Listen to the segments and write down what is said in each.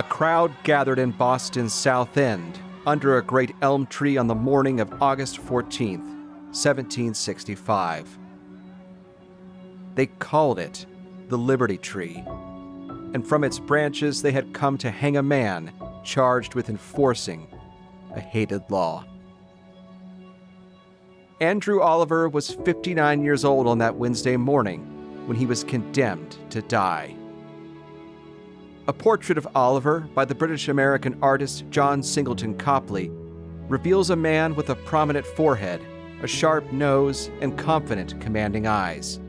A crowd gathered in Boston's South End under a great elm tree on the morning of August 14th, 1765. They called it the Liberty Tree, and from its branches they had come to hang a man charged with enforcing a hated law. Andrew Oliver was 59 years old on that Wednesday morning when he was condemned to die. A portrait of Oliver by the British-American artist John Singleton Copley reveals a man with a prominent forehead, a sharp nose, and confident, commanding eyes.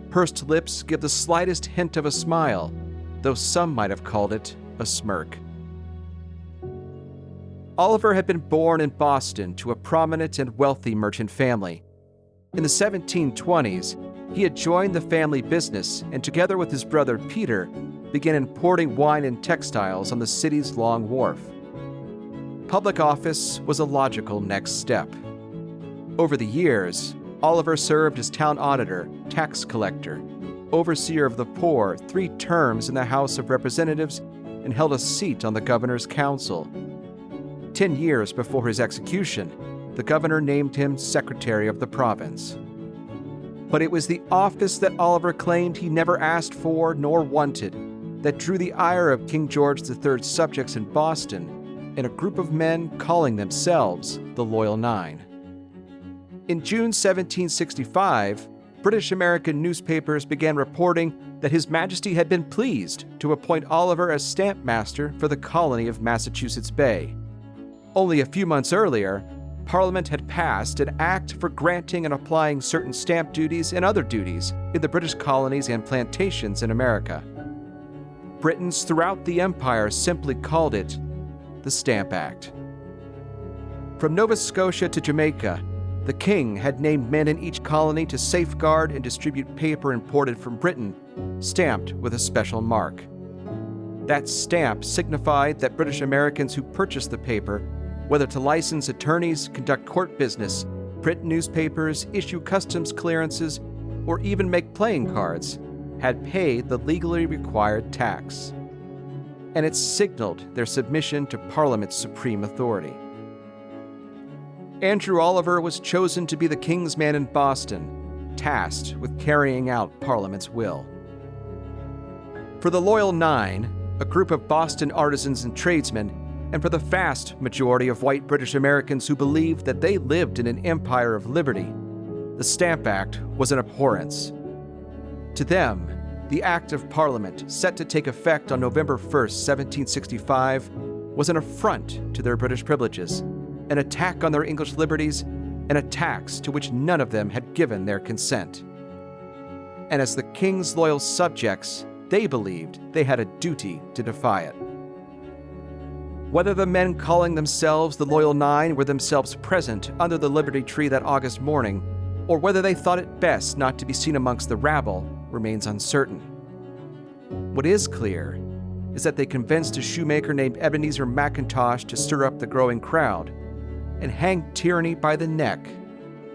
Pursed lips give the slightest hint of a smile, though some might have called it a smirk. Oliver had been born in Boston to a prominent and wealthy merchant family. In the 1720s, he had joined the family business and, together with his brother Peter, began importing wine and textiles on the city's Long Wharf. Public office was a logical next step. Over the years, Oliver served as town auditor, tax collector, overseer of the poor 3 terms in the House of Representatives, and held a seat on the governor's council. 10 years before his execution, the governor named him secretary of the province. But it was the office that Oliver claimed he never asked for nor wanted that drew the ire of King George III's subjects in Boston and a group of men calling themselves the Loyal Nine. In June 1765, British American newspapers began reporting that His Majesty had been pleased to appoint Oliver as stamp master for the colony of Massachusetts Bay. Only a few months earlier, Parliament had passed an act for granting and applying certain stamp duties and other duties in the British colonies and plantations in America. Britons throughout the empire simply called it the Stamp Act. From Nova Scotia to Jamaica, the king had named men in each colony to safeguard and distribute paper imported from Britain, stamped with a special mark. That stamp signified that British Americans who purchased the paper, whether to license attorneys, conduct court business, print newspapers, issue customs clearances, or even make playing cards, had paid the legally required tax. And it signaled their submission to Parliament's supreme authority. Andrew Oliver was chosen to be the king's man in Boston, tasked with carrying out Parliament's will. For the Loyal Nine, a group of Boston artisans and tradesmen, and for the vast majority of white British Americans who believed that they lived in an empire of liberty, the Stamp Act was an abhorrence. To them, the Act of Parliament, set to take effect on November 1st, 1765, was an affront to their British privileges, an attack on their English liberties, and a tax to which none of them had given their consent. And as the king's loyal subjects, they believed they had a duty to defy it. Whether the men calling themselves the Loyal Nine were themselves present under the Liberty Tree that August morning, or whether they thought it best not to be seen amongst the rabble, remains uncertain. What is clear is that they convinced a shoemaker named Ebenezer McIntosh to stir up the growing crowd and hang tyranny by the neck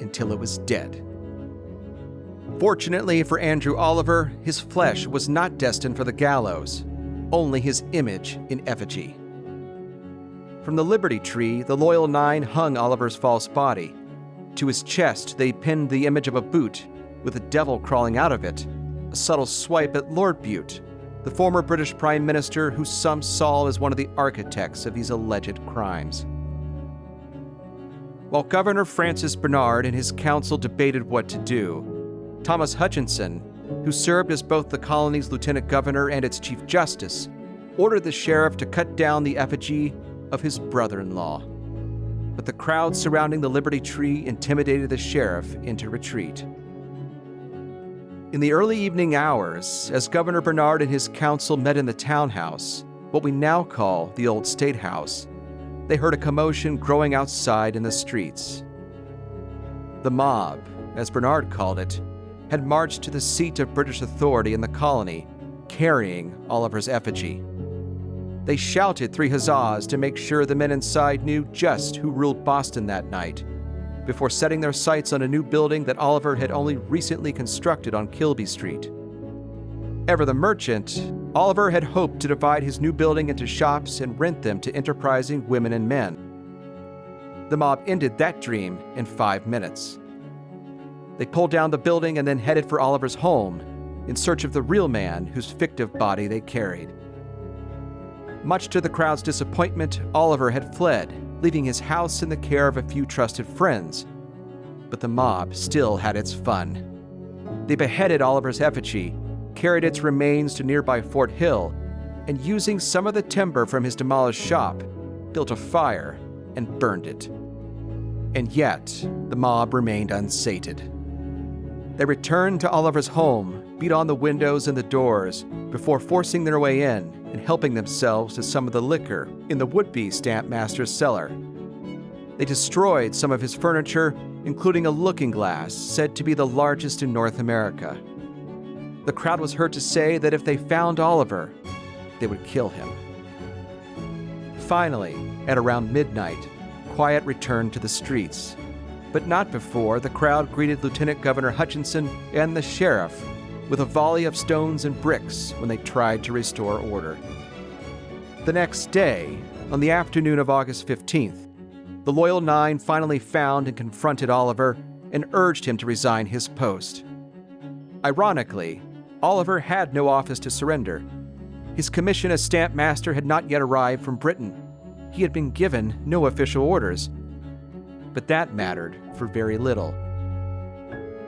until it was dead. Fortunately for Andrew Oliver, his flesh was not destined for the gallows, only his image in effigy. From the Liberty Tree, the Loyal Nine hung Oliver's false body. To his chest, they pinned the image of a boot with a devil crawling out of it, a subtle swipe at Lord Bute, the former British Prime Minister who some saw as one of the architects of these alleged crimes. While Governor Francis Bernard and his council debated what to do, Thomas Hutchinson, who served as both the colony's lieutenant governor and its chief justice, ordered the sheriff to cut down the effigy of his brother-in-law. But the crowd surrounding the Liberty Tree intimidated the sheriff into retreat. In the early evening hours, as Governor Bernard and his council met in the townhouse, what we now call the Old State House, they heard a commotion growing outside in the streets. The mob, as Bernard called it, had marched to the seat of British authority in the colony, carrying Oliver's effigy. They shouted 3 huzzahs to make sure the men inside knew just who ruled Boston that night, before setting their sights on a new building that Oliver had only recently constructed on Kilby Street. Ever the merchant, Oliver had hoped to divide his new building into shops and rent them to enterprising women and men. The mob ended that dream in 5 minutes. They pulled down the building and then headed for Oliver's home in search of the real man whose fictive body they carried. Much to the crowd's disappointment, Oliver had fled, leaving his house in the care of a few trusted friends. But the mob still had its fun. They beheaded Oliver's effigy, carried its remains to nearby Fort Hill, and using some of the timber from his demolished shop, built a fire and burned it. And yet, the mob remained unsated. They returned to Oliver's home, beat on the windows and the doors before forcing their way in and helping themselves to some of the liquor in the would-be stamp master's cellar. They destroyed some of his furniture, including a looking glass said to be the largest in North America. The crowd was heard to say that if they found Oliver, they would kill him. Finally, at around midnight, quiet returned to the streets, but not before the crowd greeted Lieutenant Governor Hutchinson and the sheriff with a volley of stones and bricks when they tried to restore order. The next day, on the afternoon of August 15th, the Loyal Nine finally found and confronted Oliver and urged him to resign his post. Ironically, Oliver had no office to surrender. His commission as stamp master had not yet arrived from Britain. He had been given no official orders. But that mattered for very little.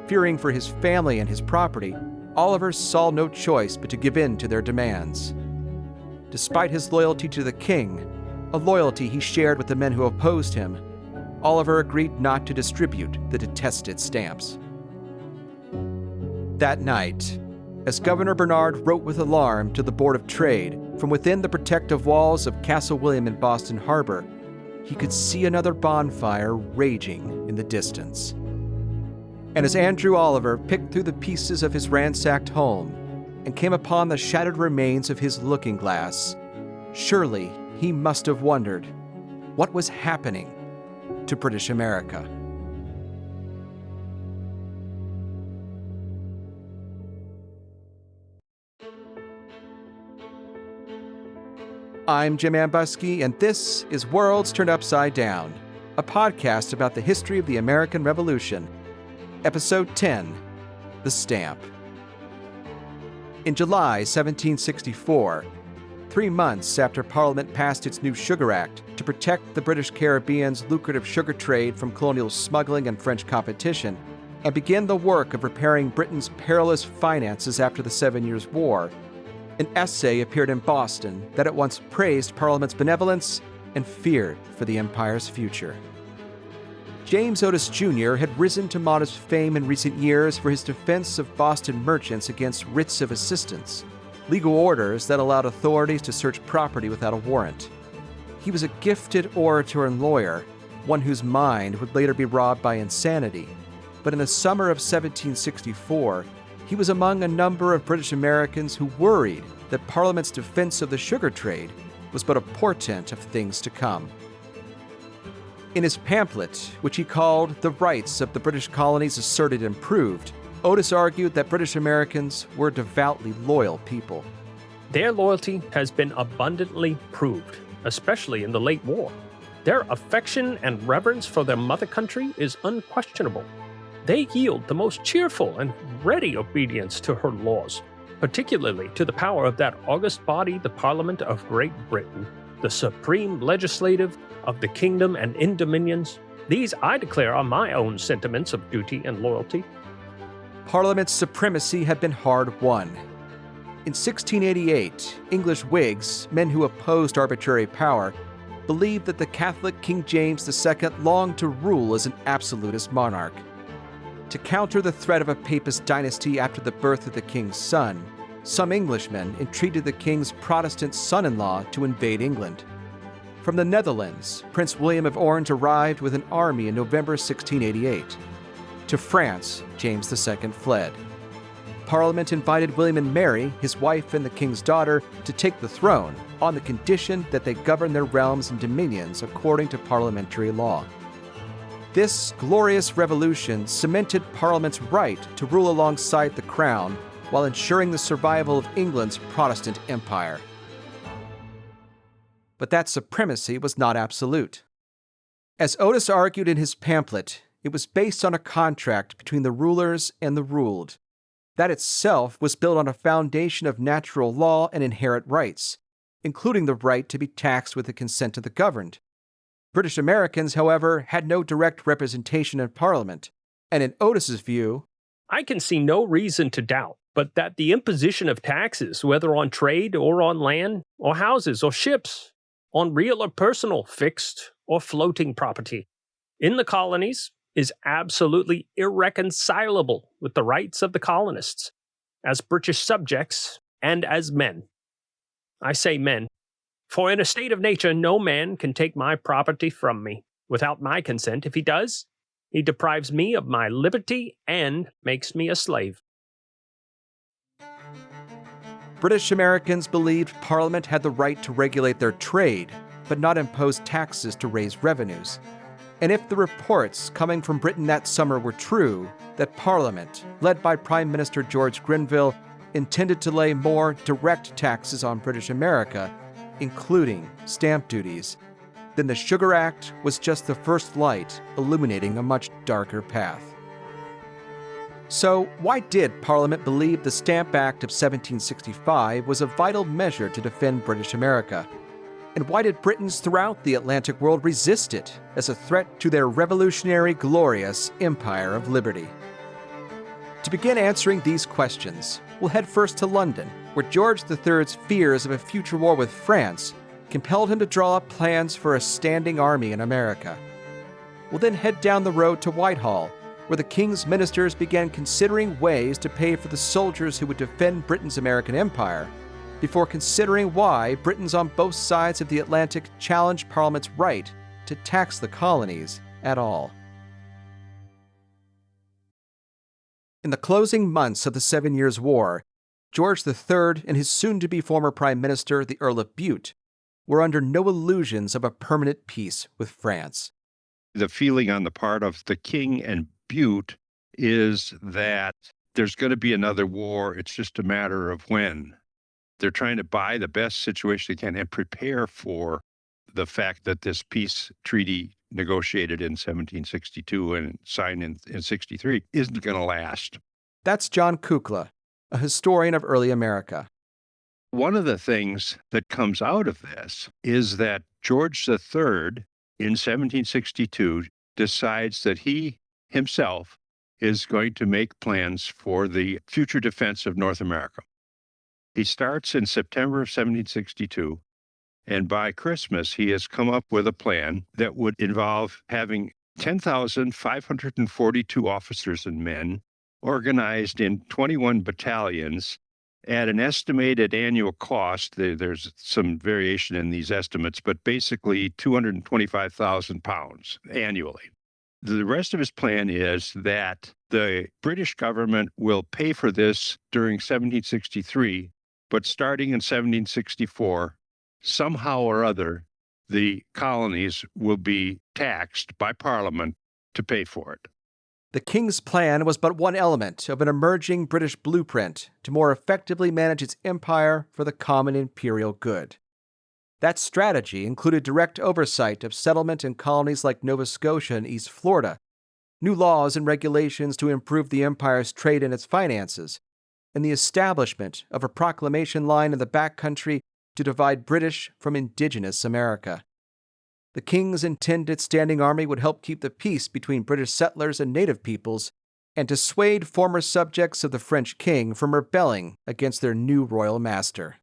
Fearing for his family and his property, Oliver saw no choice but to give in to their demands. Despite his loyalty to the king, a loyalty he shared with the men who opposed him, Oliver agreed not to distribute the detested stamps. That night, as Governor Bernard wrote with alarm to the Board of Trade from within the protective walls of Castle William in Boston Harbor, he could see another bonfire raging in the distance. And as Andrew Oliver picked through the pieces of his ransacked home and came upon the shattered remains of his looking glass, surely he must have wondered what was happening to British America. I'm Jim Ambuske, and this is Worlds Turned Upside Down, a podcast about the history of the American Revolution. Episode 10, The Stamp. In July 1764, 3 months after Parliament passed its new Sugar Act to protect the British Caribbean's lucrative sugar trade from colonial smuggling and French competition, and begin the work of repairing Britain's perilous finances after the 7 Years' War, an essay appeared in Boston that at once praised Parliament's benevolence and feared for the Empire's future. James Otis Jr. had risen to modest fame in recent years for his defense of Boston merchants against writs of assistance, legal orders that allowed authorities to search property without a warrant. He was a gifted orator and lawyer, one whose mind would later be robbed by insanity. But in the summer of 1764, he was among a number of British Americans who worried that Parliament's defense of the sugar trade was but a portent of things to come. In his pamphlet, which he called The Rights of the British Colonies Asserted and Proved, Otis argued that British Americans were a devoutly loyal people. Their loyalty has been abundantly proved, especially in the late war. Their affection and reverence for their mother country is unquestionable. They yield the most cheerful and ready obedience to her laws, particularly to the power of that august body, the Parliament of Great Britain, the supreme legislative of the kingdom and in dominions. These I declare are my own sentiments of duty and loyalty. Parliament's supremacy had been hard won. In 1688, English Whigs, men who opposed arbitrary power, believed that the Catholic King James II longed to rule as an absolutist monarch. To counter the threat of a papist dynasty after the birth of the king's son, some Englishmen entreated the king's Protestant son-in-law to invade England. From the Netherlands, Prince William of Orange arrived with an army in November 1688. To France, James II fled. Parliament invited William and Mary, his wife and the king's daughter, to take the throne on the condition that they govern their realms and dominions according to parliamentary law. This glorious revolution cemented Parliament's right to rule alongside the crown while ensuring the survival of England's Protestant empire. But that supremacy was not absolute. As Otis argued in his pamphlet, it was based on a contract between the rulers and the ruled. That itself was built on a foundation of natural law and inherent rights, including the right to be taxed with the consent of the governed. British Americans, however, had no direct representation in Parliament, and in Otis's view, I can see no reason to doubt but that the imposition of taxes, whether on trade or on land, or houses or ships, on real or personal, fixed or floating property, in the colonies, is absolutely irreconcilable with the rights of the colonists, as British subjects and as men. I say men, for in a state of nature no man can take my property from me without my consent. If he does, he deprives me of my liberty and makes me a slave. British Americans believed Parliament had the right to regulate their trade, but not impose taxes to raise revenues. And if the reports coming from Britain that summer were true, that Parliament, led by Prime Minister George Grenville, intended to lay more direct taxes on British America, including stamp duties, then the Sugar Act was just the first light illuminating a much darker path. So, why did Parliament believe the Stamp Act of 1765 was a vital measure to defend British America? And why did Britons throughout the Atlantic world resist it as a threat to their revolutionary, glorious empire of liberty? To begin answering these questions, we'll head first to London, where George III's fears of a future war with France compelled him to draw up plans for a standing army in America. We'll then head down the road to Whitehall, where the king's ministers began considering ways to pay for the soldiers who would defend Britain's American empire, before considering why Britons on both sides of the Atlantic challenged Parliament's right to tax the colonies at all. In the closing months of the 7 Years' War, George III and his soon-to-be former Prime Minister, the Earl of Bute, were under no illusions of a permanent peace with France. The feeling on the part of the king and Bute is that there's going to be another war. It's just a matter of when. They're trying to buy the best situation they can and prepare for the fact that this peace treaty negotiated in 1762 and signed in 63 isn't going to last. That's John Kukla, a historian of early America. One of the things that comes out of this is that George III in 1762 decides that he himself is going to make plans for the future defense of North America. He starts in September of 1762, and by Christmas, he has come up with a plan that would involve having 10,542 officers and men organized in 21 battalions at an estimated annual cost. There's some variation in these estimates, but basically 225,000 pounds annually. The rest of his plan is that the British government will pay for this during 1763, but starting in 1764, somehow or other, the colonies will be taxed by Parliament to pay for it. The king's plan was but one element of an emerging British blueprint to more effectively manage its empire for the common imperial good. That strategy included direct oversight of settlement in colonies like Nova Scotia and East Florida, new laws and regulations to improve the empire's trade and its finances, and the establishment of a proclamation line in the backcountry to divide British from indigenous America. The king's intended standing army would help keep the peace between British settlers and native peoples, and dissuade former subjects of the French king from rebelling against their new royal master.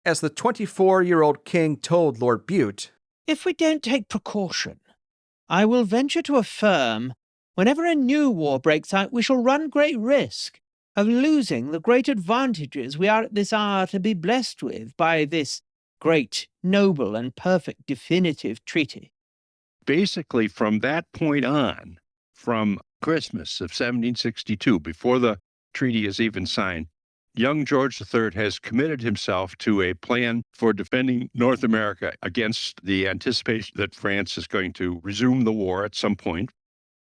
As the 24-year-old king told Lord Bute, "If we don't take precaution, I will venture to affirm, whenever a new war breaks out, we shall run great risk of losing the great advantages we are at this hour to be blessed with by this great, noble, and perfect definitive treaty." Basically, from that point on, from Christmas of 1762, before the treaty is even signed, young George III has committed himself to a plan for defending North America against the anticipation that France is going to resume the war at some point.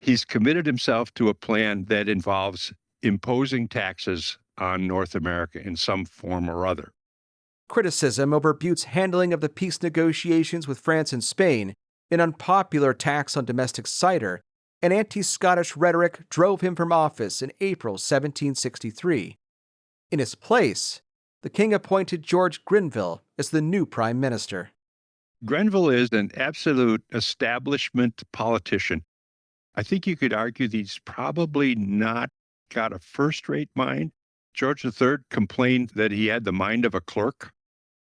He's committed himself to a plan that involves imposing taxes on North America in some form or other. Criticism over Bute's handling of the peace negotiations with France and Spain, an unpopular tax on domestic cider, and anti-Scottish rhetoric drove him from office in April 1763. In his place, the king appointed George Grenville as the new prime minister. Grenville is an absolute establishment politician. I think you could argue that he's probably not got a first-rate mind. George III complained that he had the mind of a clerk.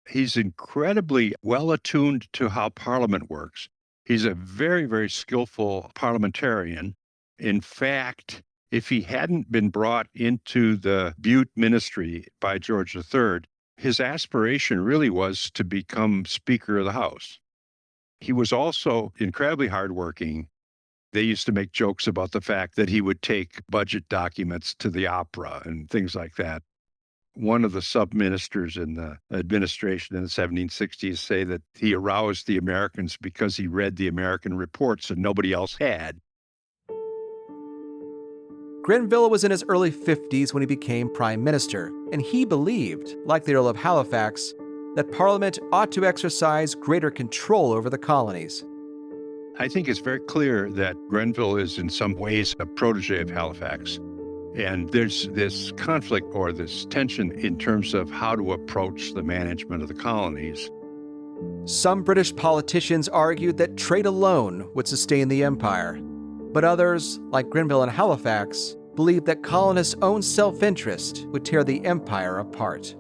He's incredibly well-attuned to how Parliament works. He's a very, very skillful parliamentarian. In fact, if he hadn't been brought into the Bute ministry by George III, his aspiration really was to become Speaker of the House. He was also incredibly hardworking. They used to make jokes about the fact that he would take budget documents to the opera and things like that. One of the sub-ministers in the administration in the 1760s say that he aroused the Americans because he read the American reports and nobody else had. Grenville was in his early 50s when he became prime minister, and he believed, like the Earl of Halifax, that Parliament ought to exercise greater control over the colonies. I think it's very clear that Grenville is in some ways a protege of Halifax. And there's this conflict or this tension in terms of how to approach the management of the colonies. Some British politicians argued that trade alone would sustain the empire, but others, like Grenville and Halifax, believed that colonists' own self-interest would tear the empire apart.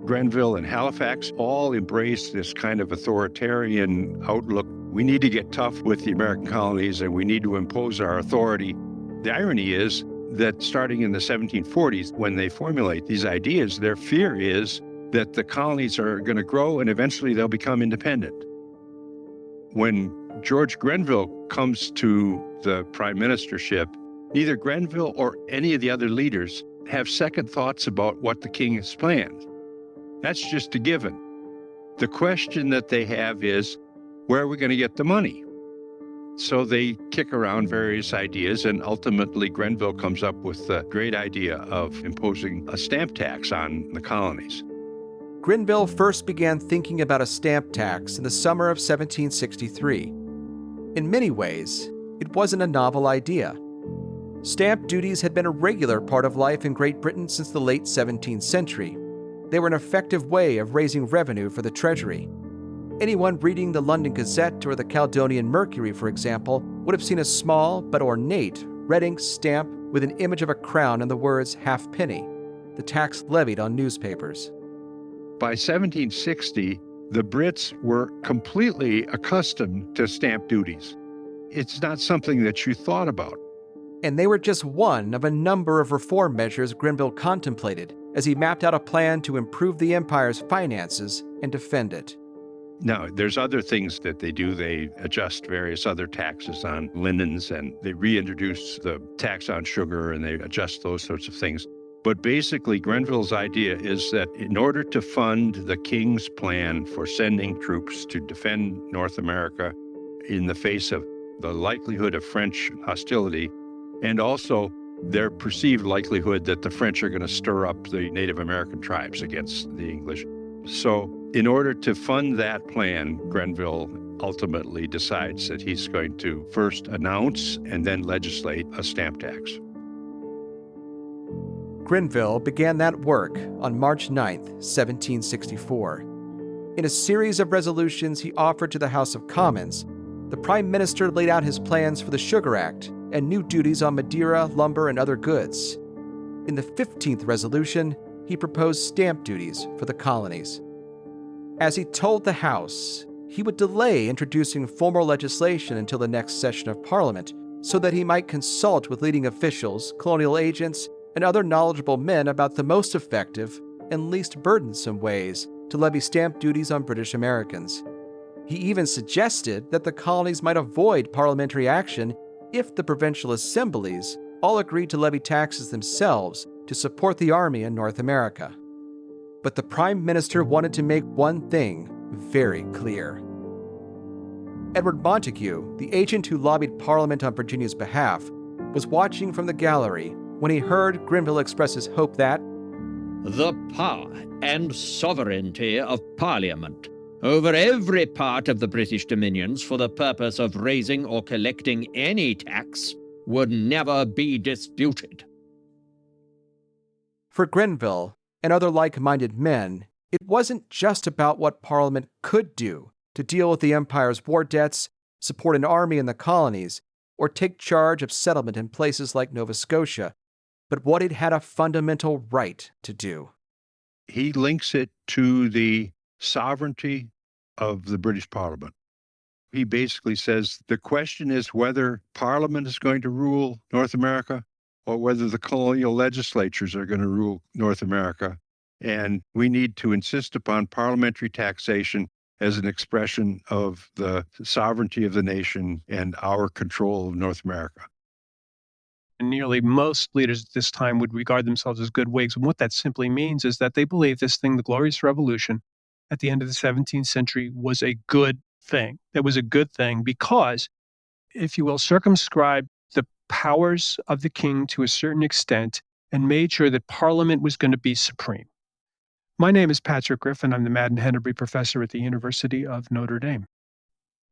Grenville and Halifax all embraced this kind of authoritarian outlook. We need to get tough with the American colonies and we need to impose our authority. The irony is that starting in the 1740s, when they formulate these ideas, their fear is that the colonies are going to grow and eventually they'll become independent. When George Grenville comes to the prime ministership, neither Grenville or any of the other leaders have second thoughts about what the king has planned. That's just a given. The question that they have is, where are we going to get the money? So they kick around various ideas, and ultimately Grenville comes up with the great idea of imposing a stamp tax on the colonies. Grenville first began thinking about a stamp tax in the summer of 1763. In many ways, it wasn't a novel idea. Stamp duties had been a regular part of life in Great Britain since the late 17th century. They were an effective way of raising revenue for the treasury. Anyone reading the London Gazette or the Caledonian Mercury, for example, would have seen a small but ornate red ink stamp with an image of a crown and the words halfpenny, the tax levied on newspapers. By 1760, the Brits were completely accustomed to stamp duties. It's not something that you thought about. And they were just one of a number of reform measures Grenville contemplated as he mapped out a plan to improve the empire's finances and defend it. Now, there's other things that they do. They adjust various other taxes on linens, and they reintroduce the tax on sugar, and they adjust those sorts of things. But basically, Grenville's idea is that in order to fund the king's plan for sending troops to defend North America in the face of the likelihood of French hostility, and also their perceived likelihood that the French are going to stir up the Native American tribes against the English. So in order to fund that plan, Grenville ultimately decides that he's going to first announce and then legislate a stamp tax. Grenville began that work on March 9, 1764. In a series of resolutions he offered to the House of Commons, the Prime Minister laid out his plans for the Sugar Act and new duties on Madeira, lumber, and other goods. In the 15th resolution, he proposed stamp duties for the colonies. As he told the House, he would delay introducing formal legislation until the next session of Parliament so that he might consult with leading officials, colonial agents, and other knowledgeable men about the most effective and least burdensome ways to levy stamp duties on British Americans. He even suggested that the colonies might avoid parliamentary action if the provincial assemblies all agreed to levy taxes themselves to support the army in North America. But the Prime Minister wanted to make one thing very clear. Edward Montague, the agent who lobbied Parliament on Virginia's behalf, was watching from the gallery when he heard Grenville express his hope that, the power and sovereignty of Parliament over every part of the British dominions for the purpose of raising or collecting any tax would never be disputed. For Grenville and other like-minded men, it wasn't just about what Parliament could do to deal with the Empire's war debts, support an army in the colonies, or take charge of settlement in places like Nova Scotia, but what it had a fundamental right to do. He links it to the sovereignty of the British Parliament. He basically says the question is whether Parliament is going to rule North America or whether the colonial legislatures are going to rule North America. And we need to insist upon parliamentary taxation as an expression of the sovereignty of the nation and our control of North America. And nearly most leaders at this time would regard themselves as good Whigs. And what that simply means is that they believe this thing, the Glorious Revolution, at the end of the 17th century was a good thing. It was a good thing because, if you will, circumscribed the powers of the king to a certain extent and made sure that Parliament was going to be supreme. My name is Patrick Griffin. I'm the Madden Henneberry Professor at the University of Notre Dame.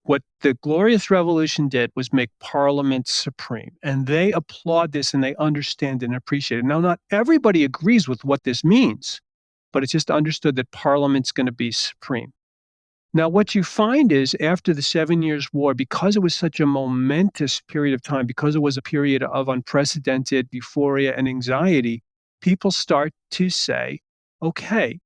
What the Glorious Revolution did was make Parliament supreme, and they applaud this and they understand and appreciate it. Now, not everybody agrees with what this means, but it's just understood that Parliament's going to be supreme. Now, what you find is after the 7 Years' War, because it was such a momentous period of time, because it was a period of unprecedented euphoria and anxiety, people start to say, okay,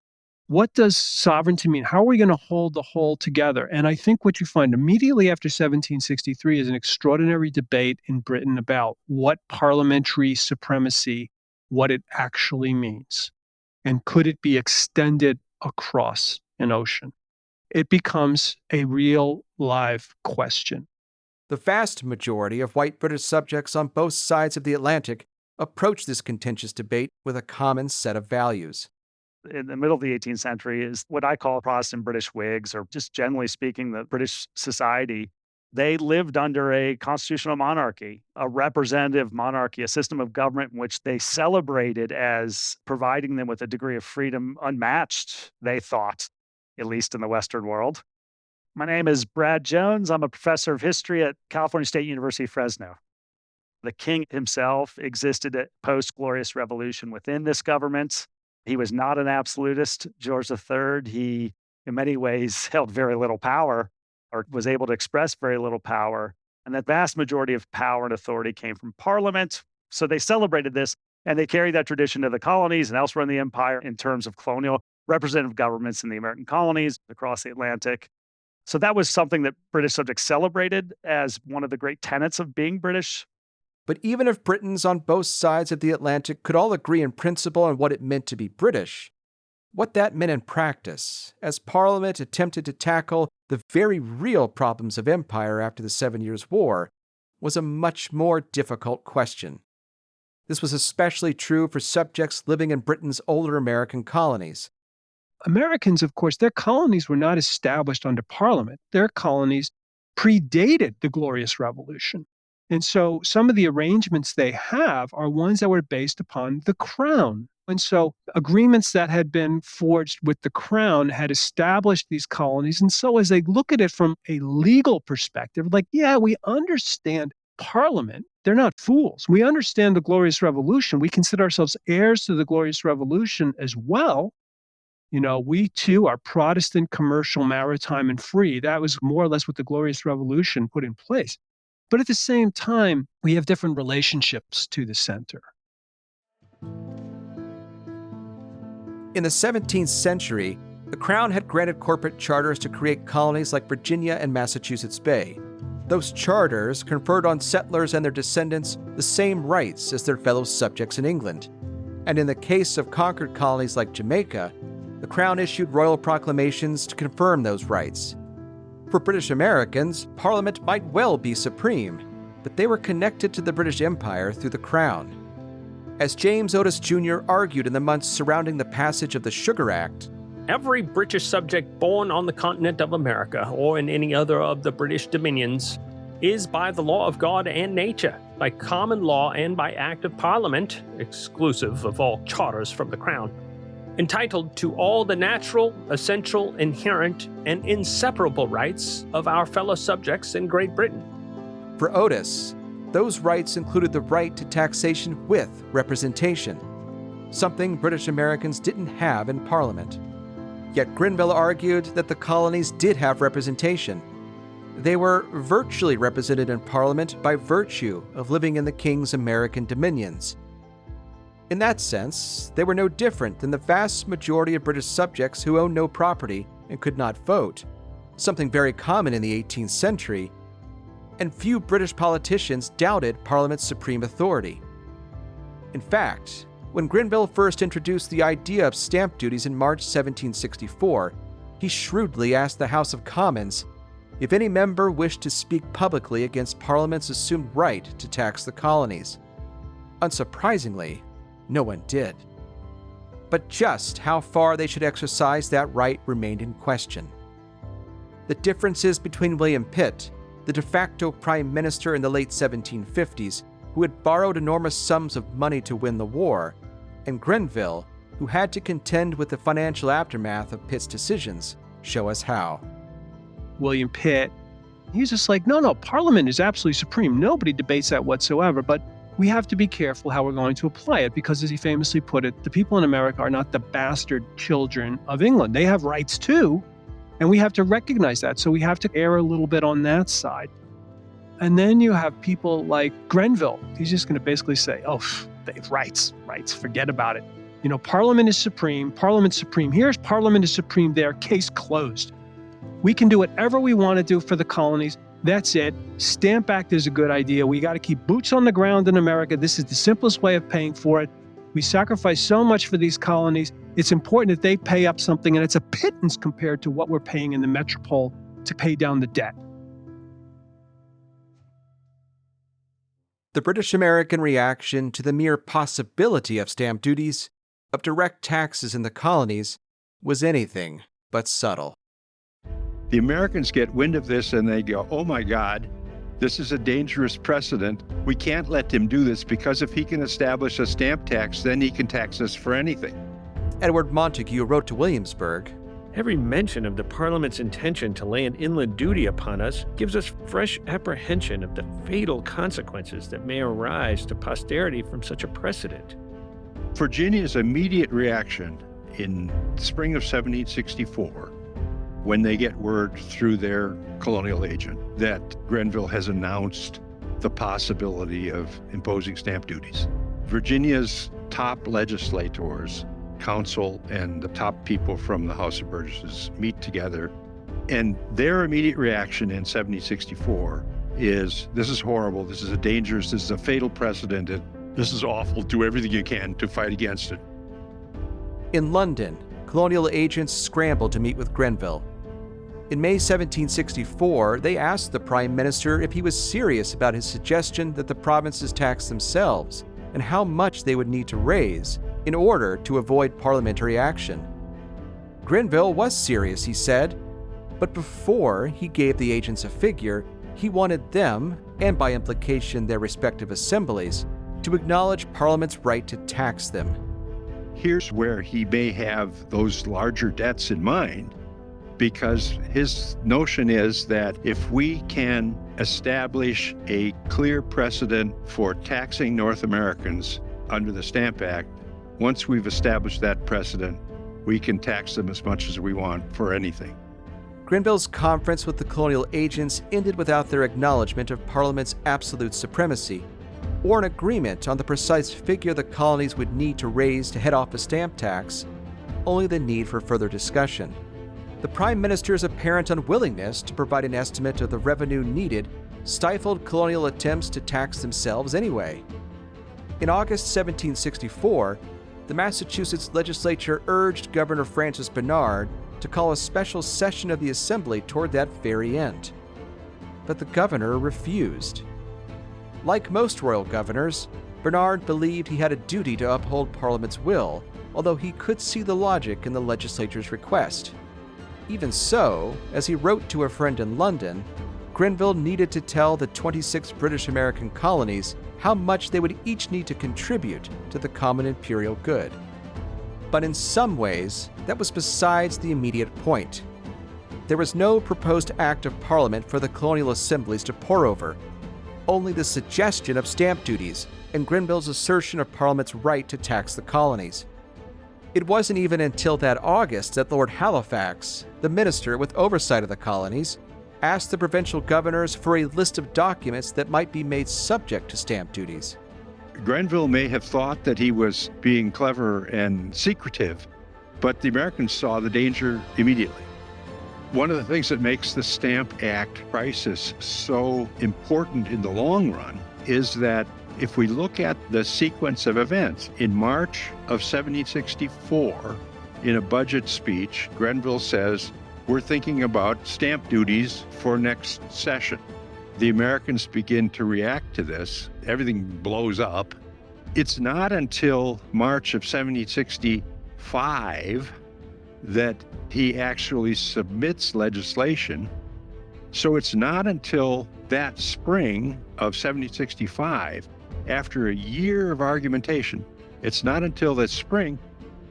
what does sovereignty mean? How are we going to hold the whole together? And I think what you find immediately after 1763 is an extraordinary debate in Britain about what parliamentary supremacy, what it actually means. And could it be extended across an ocean? It becomes a real live question. The vast majority of white British subjects on both sides of the Atlantic approached this contentious debate with a common set of values. In the middle of the 18th century is what I call Protestant British Whigs, or just generally speaking, the British society. They lived under a constitutional monarchy, a representative monarchy, a system of government in which they celebrated as providing them with a degree of freedom unmatched, they thought, at least in the Western world. My name is Brad Jones. I'm a professor of history at California State University, Fresno. The king himself existed at post-Glorious Revolution within this government. He was not an absolutist. George III, he in many ways held very little power, or was able to express very little power. And the vast majority of power and authority came from Parliament. So they celebrated this, and they carried that tradition to the colonies and elsewhere in the empire in terms of colonial representative governments in the American colonies across the Atlantic. So that was something that British subjects celebrated as one of the great tenets of being British. But even if Britons on both sides of the Atlantic could all agree in principle on what it meant to be British, what that meant in practice, as Parliament attempted to tackle the very real problems of empire after the 7 Years' War, was a much more difficult question. This was especially true for subjects living in Britain's older American colonies. Americans, of course, their colonies were not established under Parliament. Their colonies predated the Glorious Revolution. And so some of the arrangements they have are ones that were based upon the crown. And so agreements that had been forged with the crown had established these colonies. And so as they look at it from a legal perspective, like, yeah, we understand Parliament. They're not fools. We understand the Glorious Revolution. We consider ourselves heirs to the Glorious Revolution as well. You know, we too are Protestant, commercial, maritime, and free. That was more or less what the Glorious Revolution put in place. But at the same time, we have different relationships to the center. In the 17th century, the Crown had granted corporate charters to create colonies like Virginia and Massachusetts Bay. Those charters conferred on settlers and their descendants the same rights as their fellow subjects in England. And in the case of conquered colonies like Jamaica, the Crown issued royal proclamations to confirm those rights. For British Americans, Parliament might well be supreme, but they were connected to the British Empire through the Crown. As James Otis Jr. argued in the months surrounding the passage of the Sugar Act, every British subject born on the continent of America or in any other of the British dominions is by the law of God and nature, by common law and by act of Parliament, exclusive of all charters from the Crown, entitled to all the natural, essential, inherent, and inseparable rights of our fellow subjects in Great Britain. For Otis, those rights included the right to taxation with representation, something British Americans didn't have in Parliament. Yet Grenville argued that the colonies did have representation. They were virtually represented in Parliament by virtue of living in the King's American dominions. In that sense, they were no different than the vast majority of British subjects who owned no property and could not vote, something very common in the 18th century, and few British politicians doubted Parliament's supreme authority. In fact, when Grenville first introduced the idea of stamp duties in March 1764, he shrewdly asked the House of Commons if any member wished to speak publicly against Parliament's assumed right to tax the colonies. Unsurprisingly, no one did. But just how far they should exercise that right remained in question. The differences between William Pitt, the de facto prime minister in the late 1750s, who had borrowed enormous sums of money to win the war, and Grenville, who had to contend with the financial aftermath of Pitt's decisions, show us how. William Pitt, he's just like, no, Parliament is absolutely supreme. Nobody debates that whatsoever, but we have to be careful how we're going to apply it because, as he famously put it, the people in America are not the bastard children of England. They have rights too, and we have to recognize that. So we have to err a little bit on that side. And then you have people like Grenville. He's just going to basically say, they have rights, forget about it. You know, Parliament is supreme, Parliament's supreme here, Parliament is supreme there, case closed. We can do whatever we want to do for the colonies. That's it. Stamp Act is a good idea. We got to keep boots on the ground in America. This is the simplest way of paying for it. We sacrifice so much for these colonies. It's important that they pay up something, and it's a pittance compared to what we're paying in the metropole to pay down the debt. The British American reaction to the mere possibility of stamp duties, of direct taxes in the colonies, was anything but subtle. The Americans get wind of this and they go, oh my God, this is a dangerous precedent. We can't let him do this because if he can establish a stamp tax, then he can tax us for anything. Edward Montague wrote to Williamsburg, Every mention of the Parliament's intention to lay an inland duty upon us gives us fresh apprehension of the fatal consequences that may arise to posterity from such a precedent. Virginia's immediate reaction in spring of 1764, when they get word through their colonial agent that Grenville has announced the possibility of imposing stamp duties. Virginia's top legislators, council, and the top people from the House of Burgesses meet together, and their immediate reaction in 1764 is, this is horrible, this is this is a fatal precedent, and this is awful, do everything you can to fight against it. In London, colonial agents scrambled to meet with Grenville. In May 1764, they asked the Prime Minister if he was serious about his suggestion that the provinces tax themselves and how much they would need to raise in order to avoid parliamentary action. Grenville was serious, he said, but before he gave the agents a figure, he wanted them, and by implication their respective assemblies, to acknowledge Parliament's right to tax them. Here's where he may have those larger debts in mind, because his notion is that if we can establish a clear precedent for taxing North Americans under the Stamp Act, once we've established that precedent, we can tax them as much as we want for anything. Grenville's conference with the colonial agents ended without their acknowledgement of Parliament's absolute supremacy, or an agreement on the precise figure the colonies would need to raise to head off a stamp tax, only the need for further discussion. The Prime Minister's apparent unwillingness to provide an estimate of the revenue needed stifled colonial attempts to tax themselves anyway. In August 1764, the Massachusetts legislature urged Governor Francis Bernard to call a special session of the Assembly toward that very end. But the governor refused. Like most royal governors, Bernard believed he had a duty to uphold Parliament's will, although he could see the logic in the legislature's request. Even so, as he wrote to a friend in London, Grenville needed to tell the 26 British American colonies how much they would each need to contribute to the common imperial good. But in some ways, that was besides the immediate point. There was no proposed act of Parliament for the colonial assemblies to pore over, only the suggestion of stamp duties and Grenville's assertion of Parliament's right to tax the colonies. It wasn't even until that August that Lord Halifax, the minister with oversight of the colonies, asked the provincial governors for a list of documents that might be made subject to stamp duties. Grenville may have thought that he was being clever and secretive, but the Americans saw the danger immediately. One of the things that makes the Stamp Act crisis so important in the long run is that if we look at the sequence of events, in March of 1764, in a budget speech, Grenville says, "We're thinking about stamp duties for next session." The Americans begin to react to this. Everything blows up. It's not until March of 1765 that he actually submits legislation. So it's not until that spring of 1765, after a year of argumentation, it's not until that spring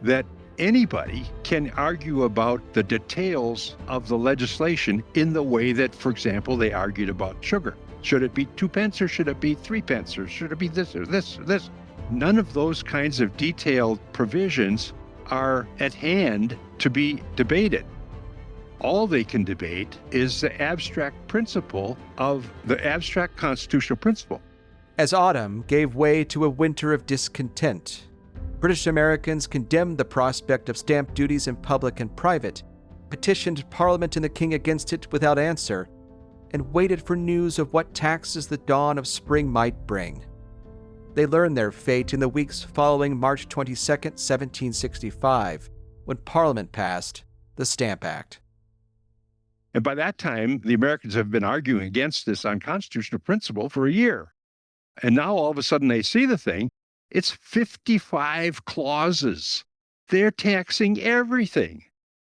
that anybody can argue about the details of the legislation in the way that, for example, they argued about sugar. Should it be 2 pence or should it be 3 pence or should it be this or this or this? None of those kinds of detailed provisions are at hand to be debated. All they can debate is the abstract principle of the abstract constitutional principle. As autumn gave way to a winter of discontent, British Americans condemned the prospect of stamp duties in public and private, petitioned Parliament and the King against it without answer, and waited for news of what taxes the dawn of spring might bring. They learned their fate in the weeks following March 22, 1765, when Parliament passed the Stamp Act. And by that time, the Americans have been arguing against this unconstitutional principle for a year. And now all of a sudden they see the thing. It's 55 clauses. They're taxing everything.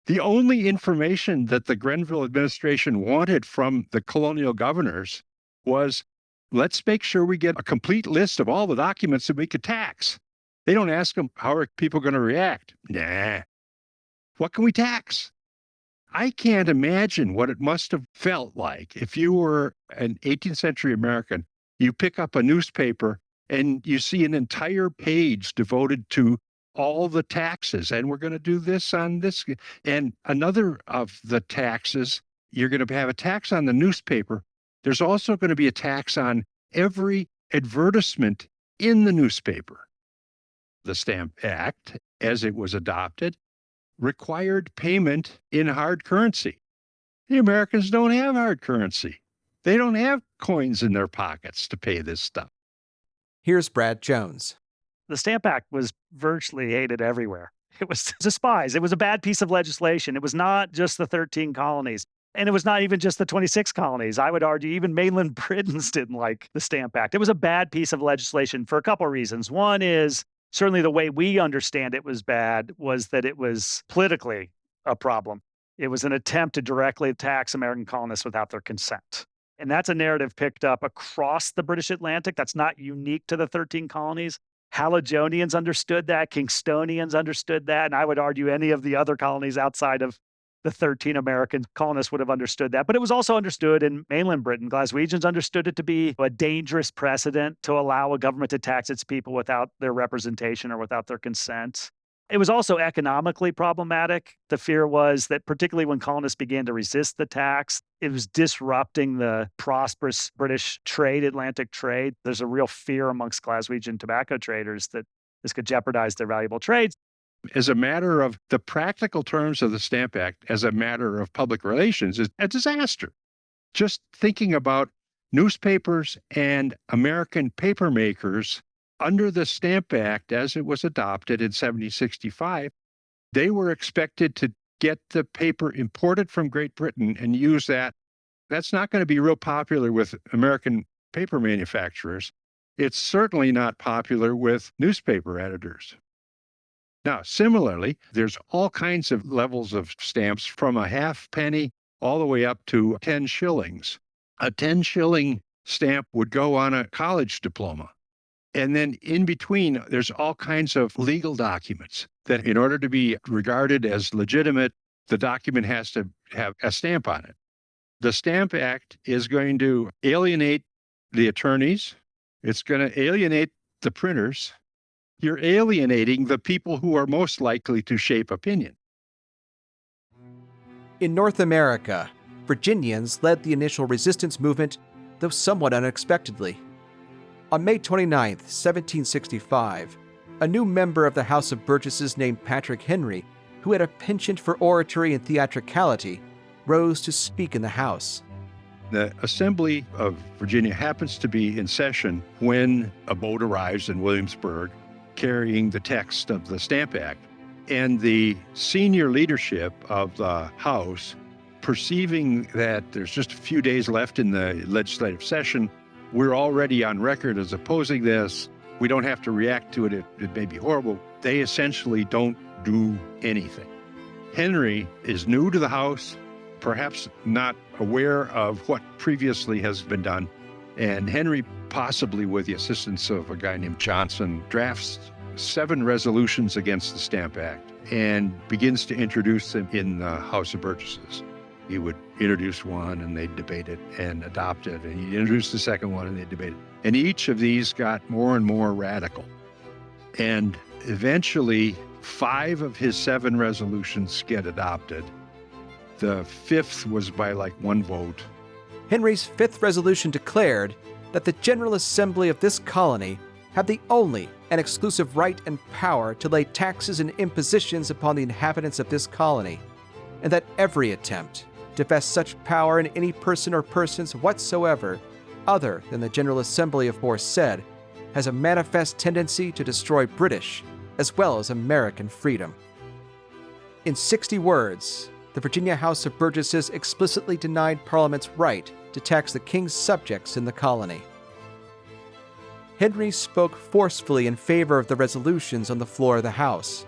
The only information that the Grenville administration wanted from the colonial governors was, let's make sure we get a complete list of all the documents that we could tax. They don't ask them, how are people going to react? Nah. What can we tax? I can't imagine what it must have felt like if you were an 18th century American. You pick up a newspaper and you see an entire page devoted to all the taxes, and we're going to do this on this. And another of the taxes, you're going to have a tax on the newspaper. There's also going to be a tax on every advertisement in the newspaper. The Stamp Act, as it was adopted, required payment in hard currency. The Americans don't have hard currency. They don't have coins in their pockets to pay this stuff. Here's Brad Jones. The Stamp Act was virtually hated everywhere. It was despised. It was a bad piece of legislation. It was not just the 13 colonies. And it was not even just the 26 colonies. I would argue even mainland Britons didn't like the Stamp Act. It was a bad piece of legislation for a couple of reasons. One is certainly the way we understand it was bad was that it was politically a problem. It was an attempt to directly tax American colonists without their consent. And that's a narrative picked up across the British Atlantic. That's not unique to the 13 colonies. Haligonians understood that. Kingstonians understood that. And I would argue any of the other colonies outside of the 13 American colonists would have understood that. But it was also understood in mainland Britain. Glaswegians understood it to be a dangerous precedent to allow a government to tax its people without their representation or without their consent. It was also economically problematic. The fear was that particularly when colonists began to resist the tax, it was disrupting the prosperous British trade, Atlantic trade. There's a real fear amongst Glaswegian tobacco traders that this could jeopardize their valuable trades. As a matter of the practical terms of the Stamp Act, as a matter of public relations, is a disaster. Just thinking about newspapers and American paper makers under the Stamp Act, as it was adopted in 1765, they were expected to get the paper imported from Great Britain and use that. That's not going to be real popular with American paper manufacturers. It's certainly not popular with newspaper editors. Now, similarly, there's all kinds of levels of stamps from a halfpenny all the way up to 10 shillings. A 10-shilling stamp would go on a college diploma. And then in between, there's all kinds of legal documents. that in order to be regarded as legitimate, the document has to have a stamp on it. The Stamp Act is going to alienate the attorneys. It's going to alienate the printers. You're alienating the people who are most likely to shape opinion. In North America, Virginians led the initial resistance movement, though somewhat unexpectedly. On May 29, 1765, a new member of the House of Burgesses named Patrick Henry, who had a penchant for oratory and theatricality, rose to speak in the House. The Assembly of Virginia happens to be in session when a boat arrives in Williamsburg carrying the text of the Stamp Act. And the senior leadership of the House, perceiving that there's just a few days left in the legislative session, we're already on record as opposing this. We don't have to react to it. It may be horrible. They essentially don't do anything. Henry is new to the House, perhaps not aware of what previously has been done. And Henry, possibly with the assistance of a guy named Johnson, drafts 7 resolutions against the Stamp Act and begins to introduce them in the House of Burgesses. He would introduce one and they'd debate it and adopt it, and he'd introduce the second one and they'd debate it. And each of these got more and more radical. And eventually, 5 of his 7 resolutions get adopted. The 5th was by like 1 vote. Henry's 5th resolution declared that the General Assembly of this colony had the only and exclusive right and power to lay taxes and impositions upon the inhabitants of this colony, and that every attempt to vest such power in any person or persons whatsoever other than the General Assembly aforesaid has a manifest tendency to destroy British as well as American freedom. In 60 words, the Virginia House of Burgesses explicitly denied Parliament's right to tax the king's subjects in the colony. Henry spoke forcefully in favor of the resolutions on the floor of the House.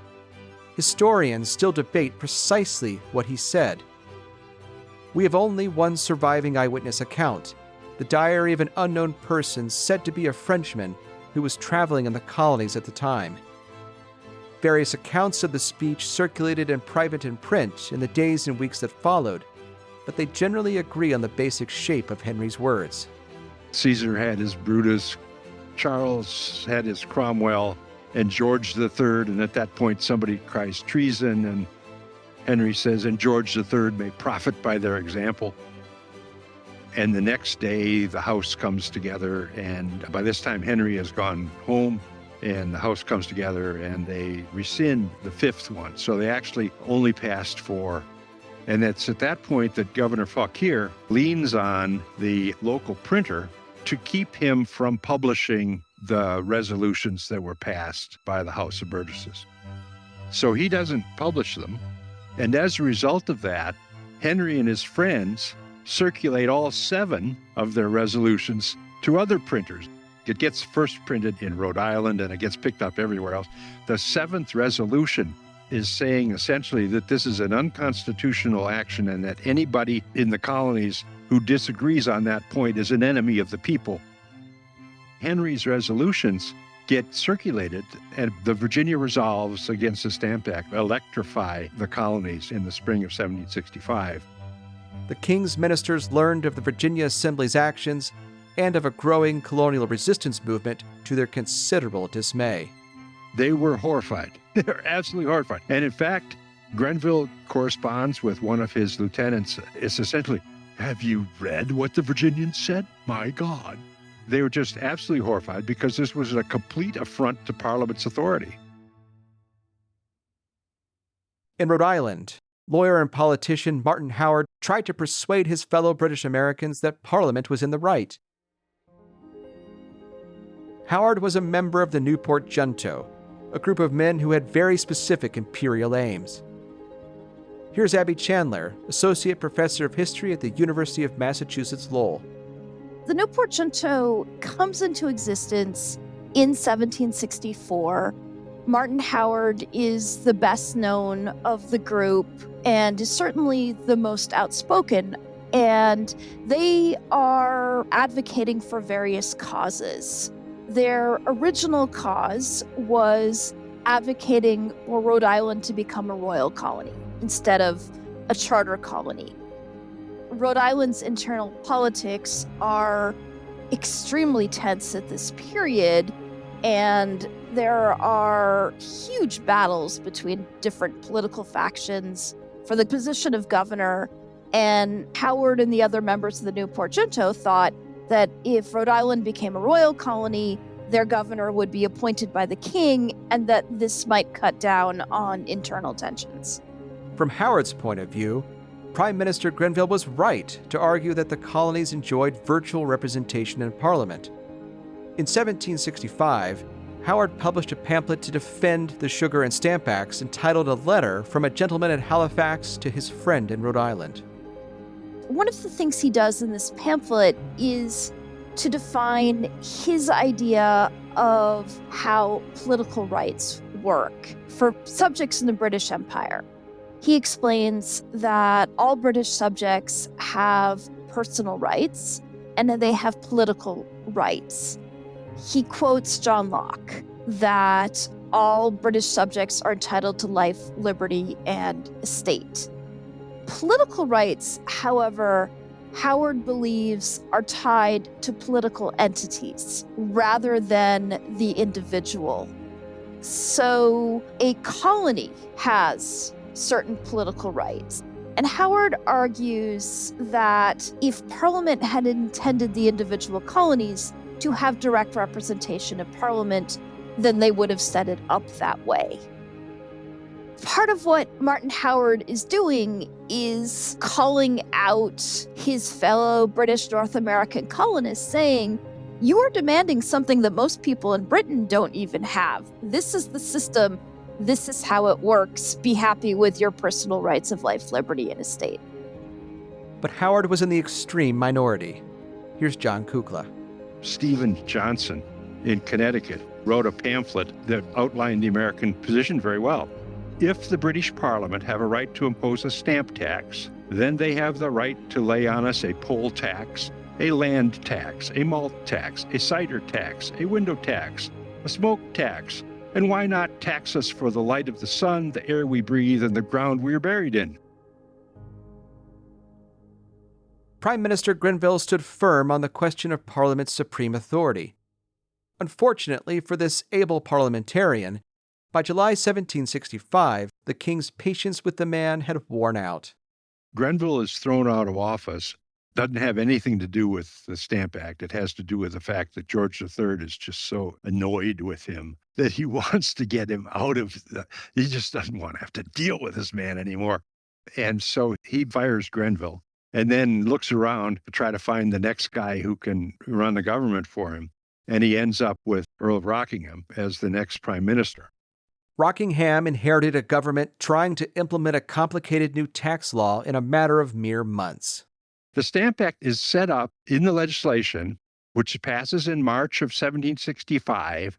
Historians still debate precisely what he said. We have only one surviving eyewitness account, the diary of an unknown person said to be a Frenchman who was traveling in the colonies at the time. Various accounts of the speech circulated in private and print in the days and weeks that followed, but they generally agree on the basic shape of Henry's words. Caesar had his Brutus, Charles had his Cromwell, and George III, and at that point somebody cries treason, and Henry says, and George III may profit by their example. And the next day the House comes together, and by this time Henry has gone home, and the House comes together and they rescind the 5th one. So they actually only passed 4. And it's at that point that Governor Fauquier leans on the local printer to keep him from publishing the resolutions that were passed by the House of Burgesses. So he doesn't publish them. And as a result of that, Henry and his friends circulate all 7 of their resolutions to other printers. It gets first printed in Rhode Island and it gets picked up everywhere else. The 7th resolution is saying essentially that this is an unconstitutional action and that anybody in the colonies who disagrees on that point is an enemy of the people. Henry's resolutions get circulated, and the Virginia resolves against the Stamp Act electrify the colonies in the spring of 1765. The king's ministers learned of the Virginia Assembly's actions and of a growing colonial resistance movement to their considerable dismay. They were horrified. They were absolutely horrified. And in fact, Grenville corresponds with one of his lieutenants. It's essentially, have you read what the Virginians said? My God. They were just absolutely horrified because this was a complete affront to Parliament's authority. In Rhode Island, lawyer and politician Martin Howard tried to persuade his fellow British Americans that Parliament was in the right. Howard was a member of the Newport Junto, a group of men who had very specific imperial aims. Here's Abby Chandler, Associate Professor of History at the University of Massachusetts Lowell. The Newport Junto comes into existence in 1764. Martin Howard is the best known of the group and is certainly the most outspoken. And they are advocating for various causes. Their original cause was advocating for Rhode Island to become a royal colony instead of a charter colony. Rhode Island's internal politics are extremely tense at this period, and there are huge battles between different political factions for the position of governor. And Howard and the other members of the Newport Junto thought that if Rhode Island became a royal colony, their governor would be appointed by the king, and that this might cut down on internal tensions. From Howard's point of view, Prime Minister Grenville was right to argue that the colonies enjoyed virtual representation in Parliament. In 1765, Howard published a pamphlet to defend the Sugar and Stamp Acts entitled A Letter from a Gentleman at Halifax to His Friend in Rhode Island. One of the things he does in this pamphlet is to define his idea of how political rights work for subjects in the British Empire. He explains that all British subjects have personal rights and that they have political rights. He quotes John Locke that all British subjects are entitled to life, liberty, and estate. Political rights, however, Howard believes are tied to political entities rather than the individual. So a colony has certain political rights. And Howard argues that if Parliament had intended the individual colonies to have direct representation in Parliament, then they would have set it up that way. Part of what Martin Howard is doing is calling out his fellow British North American colonists, saying, you are demanding something that most people in Britain don't even have. This is the system. This is how it works. Be happy with your personal rights of life, liberty, and estate. But Howard was in the extreme minority. Here's John Kukla. Stephen Johnson in Connecticut wrote a pamphlet that outlined the American position very well. If the British Parliament have a right to impose a stamp tax, then they have the right to lay on us a poll tax, a land tax, a malt tax, a cider tax, a window tax, a smoke tax, and why not tax us for the light of the sun, the air we breathe, and the ground we are buried in? Prime Minister Grenville stood firm on the question of Parliament's supreme authority. Unfortunately for this able parliamentarian, by July 1765, the king's patience with the man had worn out. Grenville is thrown out of office. Doesn't have anything to do with the Stamp Act. It has to do with the fact that George III is just so annoyed with him that he wants to get him out of he just doesn't want to have to deal with this man anymore. And so he fires Grenville and then looks around to try to find the next guy who can run the government for him. And he ends up with Earl of Rockingham as the next prime minister. Rockingham inherited a government trying to implement a complicated new tax law in a matter of mere months. The Stamp Act is set up in the legislation, which passes in March of 1765.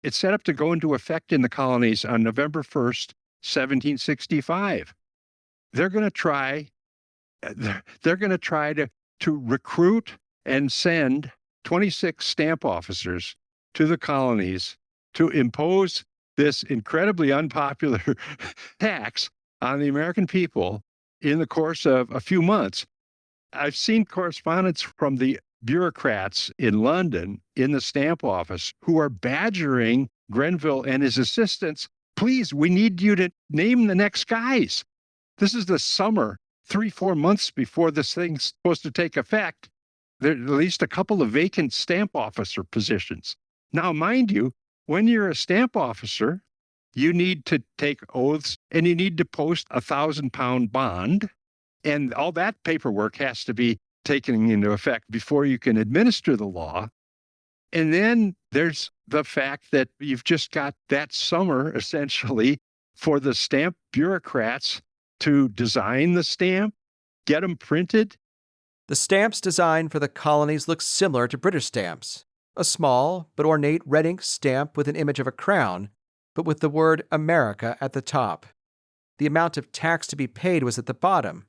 It's set up to go into effect in the colonies on November 1st, 1765. They're going to try to recruit and send 26 stamp officers to the colonies to impose this incredibly unpopular tax on the American people in the course of a few months. I've seen correspondence from the bureaucrats in London in the stamp office who are badgering Grenville and his assistants. Please, we need you to name the next guys. This is the summer, 3-4 months before this thing's supposed to take effect. There are at least a couple of vacant stamp officer positions. Now, mind you, when you're a stamp officer, you need to take oaths and you need to post a 1,000-pound bond. And all that paperwork has to be taken into effect before you can administer the law. And then there's the fact that you've just got that summer, essentially, for the stamp bureaucrats to design the stamp, get them printed. The stamps designed for the colonies look similar to British stamps. A small but ornate red ink stamp with an image of a crown, but with the word America at the top. The amount of tax to be paid was at the bottom.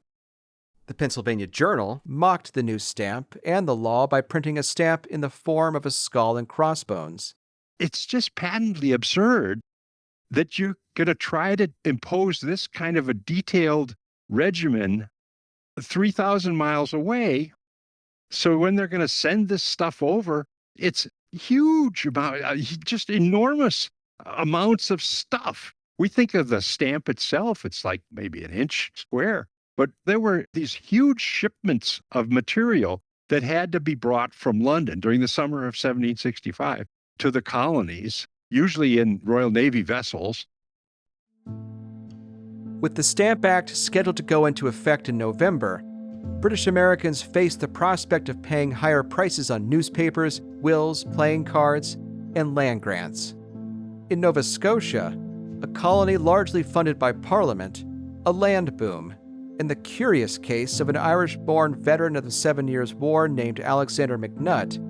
The Pennsylvania Journal mocked the new stamp and the law by printing a stamp in the form of a skull and crossbones. It's just patently absurd that you're going to try to impose this kind of a detailed regimen 3,000 miles away. So when they're going to send this stuff over, it's huge amount, just enormous amounts of stuff. We think of the stamp itself, it's like maybe an inch square, but there were these huge shipments of material that had to be brought from London during the summer of 1765 to the colonies, usually in Royal Navy vessels. With the Stamp Act scheduled to go into effect in November, British Americans faced the prospect of paying higher prices on newspapers, wills, playing cards, and land grants. In Nova Scotia, a colony largely funded by Parliament, a land boom, and the curious case of an Irish-born veteran of the 7 Years' War named Alexander McNutt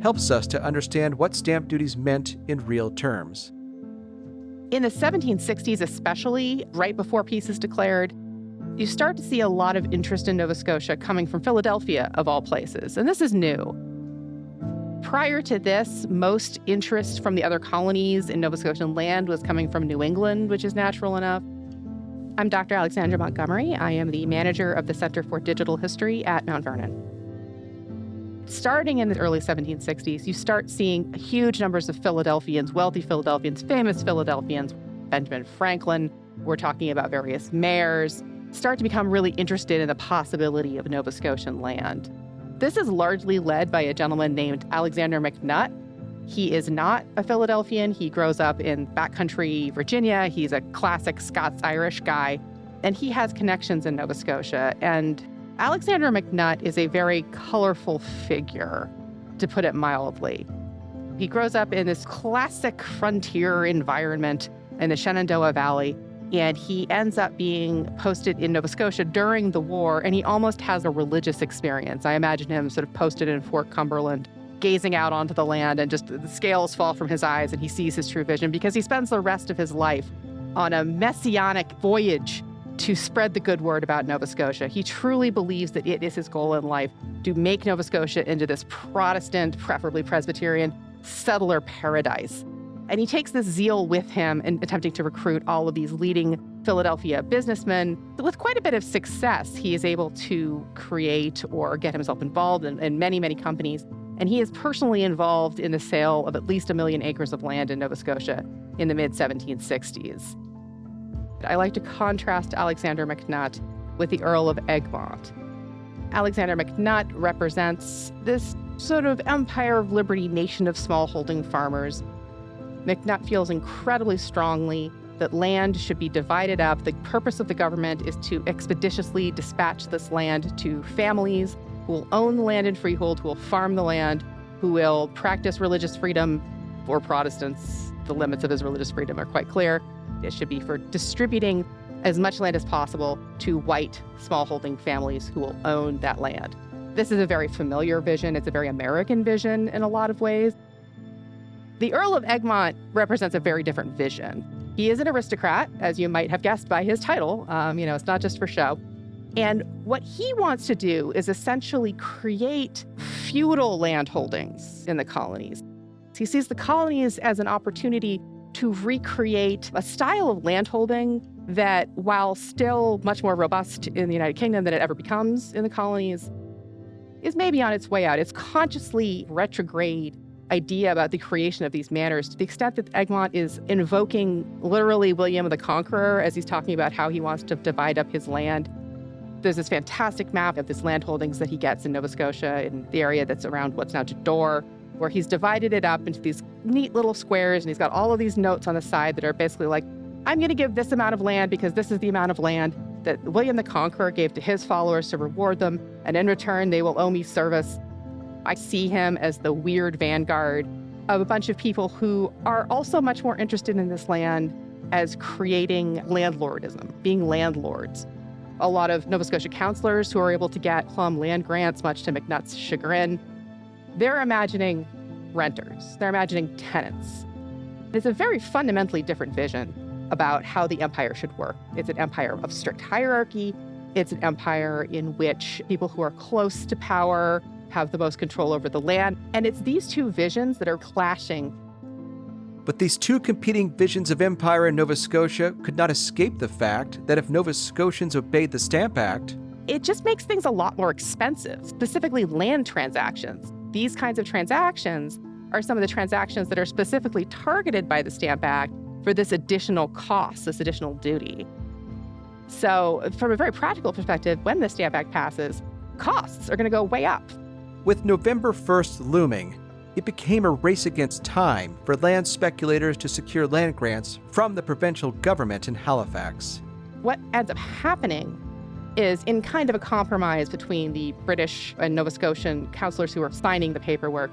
helps us to understand what stamp duties meant in real terms. In the 1760s especially, right before peace is declared, you start to see a lot of interest in Nova Scotia coming from Philadelphia, of all places, and this is new. Prior to this, most interest from the other colonies in Nova Scotian land was coming from New England, which is natural enough. I'm Dr. Alexandra Montgomery. I am the manager of the Center for Digital History at Mount Vernon. Starting in the early 1760s, you start seeing huge numbers of Philadelphians, wealthy Philadelphians, famous Philadelphians, Benjamin Franklin, we're talking about various mayors, start to become really interested in the possibility of Nova Scotian land. This is largely led by a gentleman named Alexander McNutt. He is not a Philadelphian. He grows up in backcountry Virginia. He's a classic Scots-Irish guy, and he has connections in Nova Scotia. And Alexander McNutt is a very colorful figure, to put it mildly. He grows up in this classic frontier environment in the Shenandoah Valley, and he ends up being posted in Nova Scotia during the war, and he almost has a religious experience. I imagine him sort of posted in Fort Cumberland, gazing out onto the land, and just the scales fall from his eyes, and he sees his true vision because he spends the rest of his life on a messianic voyage to spread the good word about Nova Scotia. He truly believes that it is his goal in life to make Nova Scotia into this Protestant, preferably Presbyterian, settler paradise. And he takes this zeal with him in attempting to recruit all of these leading Philadelphia businessmen. With quite a bit of success, he is able to create or get himself involved in many, many companies. And he is personally involved in the sale of at least 1 million acres of land in Nova Scotia in the mid-1760s. I like to contrast Alexander McNutt with the Earl of Egmont. Alexander McNutt represents this sort of empire of liberty nation of smallholding farmers. McNutt feels incredibly strongly that land should be divided up. The purpose of the government is to expeditiously dispatch this land to families who will own the land in freehold, who will farm the land, who will practice religious freedom. For Protestants, the limits of his religious freedom are quite clear. It should be for distributing as much land as possible to white smallholding families who will own that land. This is a very familiar vision. It's a very American vision in a lot of ways. The Earl of Egmont represents a very different vision. He is an aristocrat, as you might have guessed by his title. It's not just for show. And what he wants to do is essentially create feudal land holdings in the colonies. He sees the colonies as an opportunity to recreate a style of landholding that, while still much more robust in the United Kingdom than it ever becomes in the colonies, is maybe on its way out. It's consciously retrograde idea about the creation of these manors, to the extent that Egmont is invoking literally William the Conqueror as he's talking about how he wants to divide up his land. There's this fantastic map of his land holdings that he gets in Nova Scotia, in the area that's around what's now Jador, where he's divided it up into these neat little squares, and he's got all of these notes on the side that are basically like, I'm going to give this amount of land because this is the amount of land that William the Conqueror gave to his followers to reward them, and in return, they will owe me service. I see him as the weird vanguard of a bunch of people who are also much more interested in this land as creating landlordism, being landlords. A lot of Nova Scotia councillors who are able to get plum land grants, much to McNutt's chagrin, they're imagining renters. They're imagining tenants. It's a very fundamentally different vision about how the empire should work. It's an empire of strict hierarchy. It's an empire in which people who are close to power have the most control over the land. And it's these two visions that are clashing. But these two competing visions of empire in Nova Scotia could not escape the fact that if Nova Scotians obeyed the Stamp Act, it just makes things a lot more expensive, specifically land transactions. These kinds of transactions are some of the transactions that are specifically targeted by the Stamp Act for this additional cost, this additional duty. So from a very practical perspective, when the Stamp Act passes, costs are going to go way up. with November 1st looming, it became a race against time for land speculators to secure land grants from the provincial government in Halifax. What ends up happening is, in kind of a compromise between the British and Nova Scotian councillors who are signing the paperwork,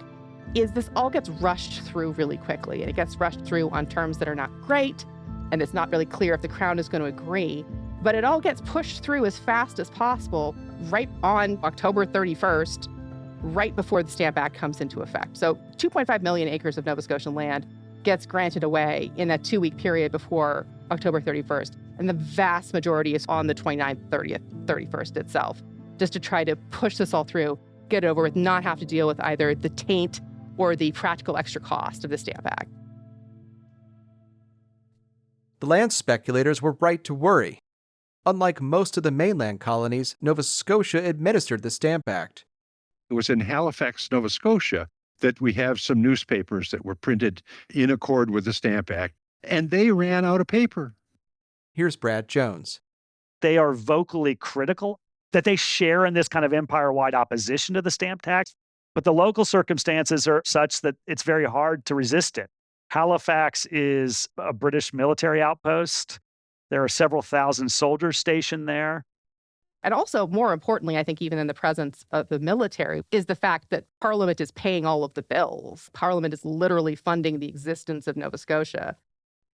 is this all gets rushed through really quickly. And it gets rushed through on terms that are not great, and it's not really clear if the Crown is going to agree. But it all gets pushed through as fast as possible right on October 31st, right before the Stamp Act comes into effect. So 2.5 million acres of Nova Scotian land gets granted away in that 2-week period before October 31st. And the vast majority is on the 29th, 30th, 31st itself, just to try to push this all through, get it over with, not have to deal with either the taint or the practical extra cost of the Stamp Act. The land speculators were right to worry. Unlike most of the mainland colonies, Nova Scotia administered the Stamp Act. It was in Halifax, Nova Scotia, that we have some newspapers that were printed in accord with the Stamp Act, and they ran out of paper. Here's Brad Jones. They are vocally critical that they share in this kind of empire-wide opposition to the stamp tax, but the local circumstances are such that it's very hard to resist it. Halifax is a British military outpost. There are several thousand soldiers stationed there. And also, more importantly, I think even in the presence of the military, is the fact that Parliament is paying all of the bills. Parliament is literally funding the existence of Nova Scotia.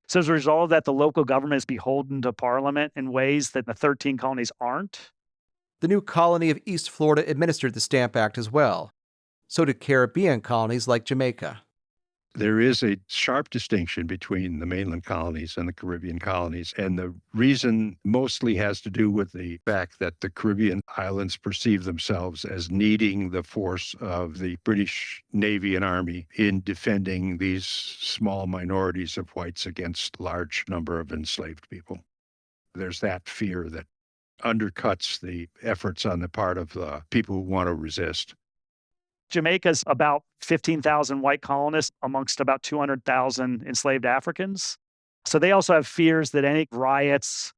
So as a result of that, the local government is beholden to Parliament in ways that the 13 colonies aren't. The new colony of East Florida administered the Stamp Act as well. So did Caribbean colonies like Jamaica. There is a sharp distinction between the mainland colonies and the Caribbean colonies, and the reason mostly has to do with the fact that the Caribbean islands perceive themselves as needing the force of the British Navy and Army in defending these small minorities of whites against a large number of enslaved people. There's that fear that undercuts the efforts on the part of the people who want to resist. Jamaica's about 15,000 white colonists amongst about 200,000 enslaved Africans. So they also have fears that any riots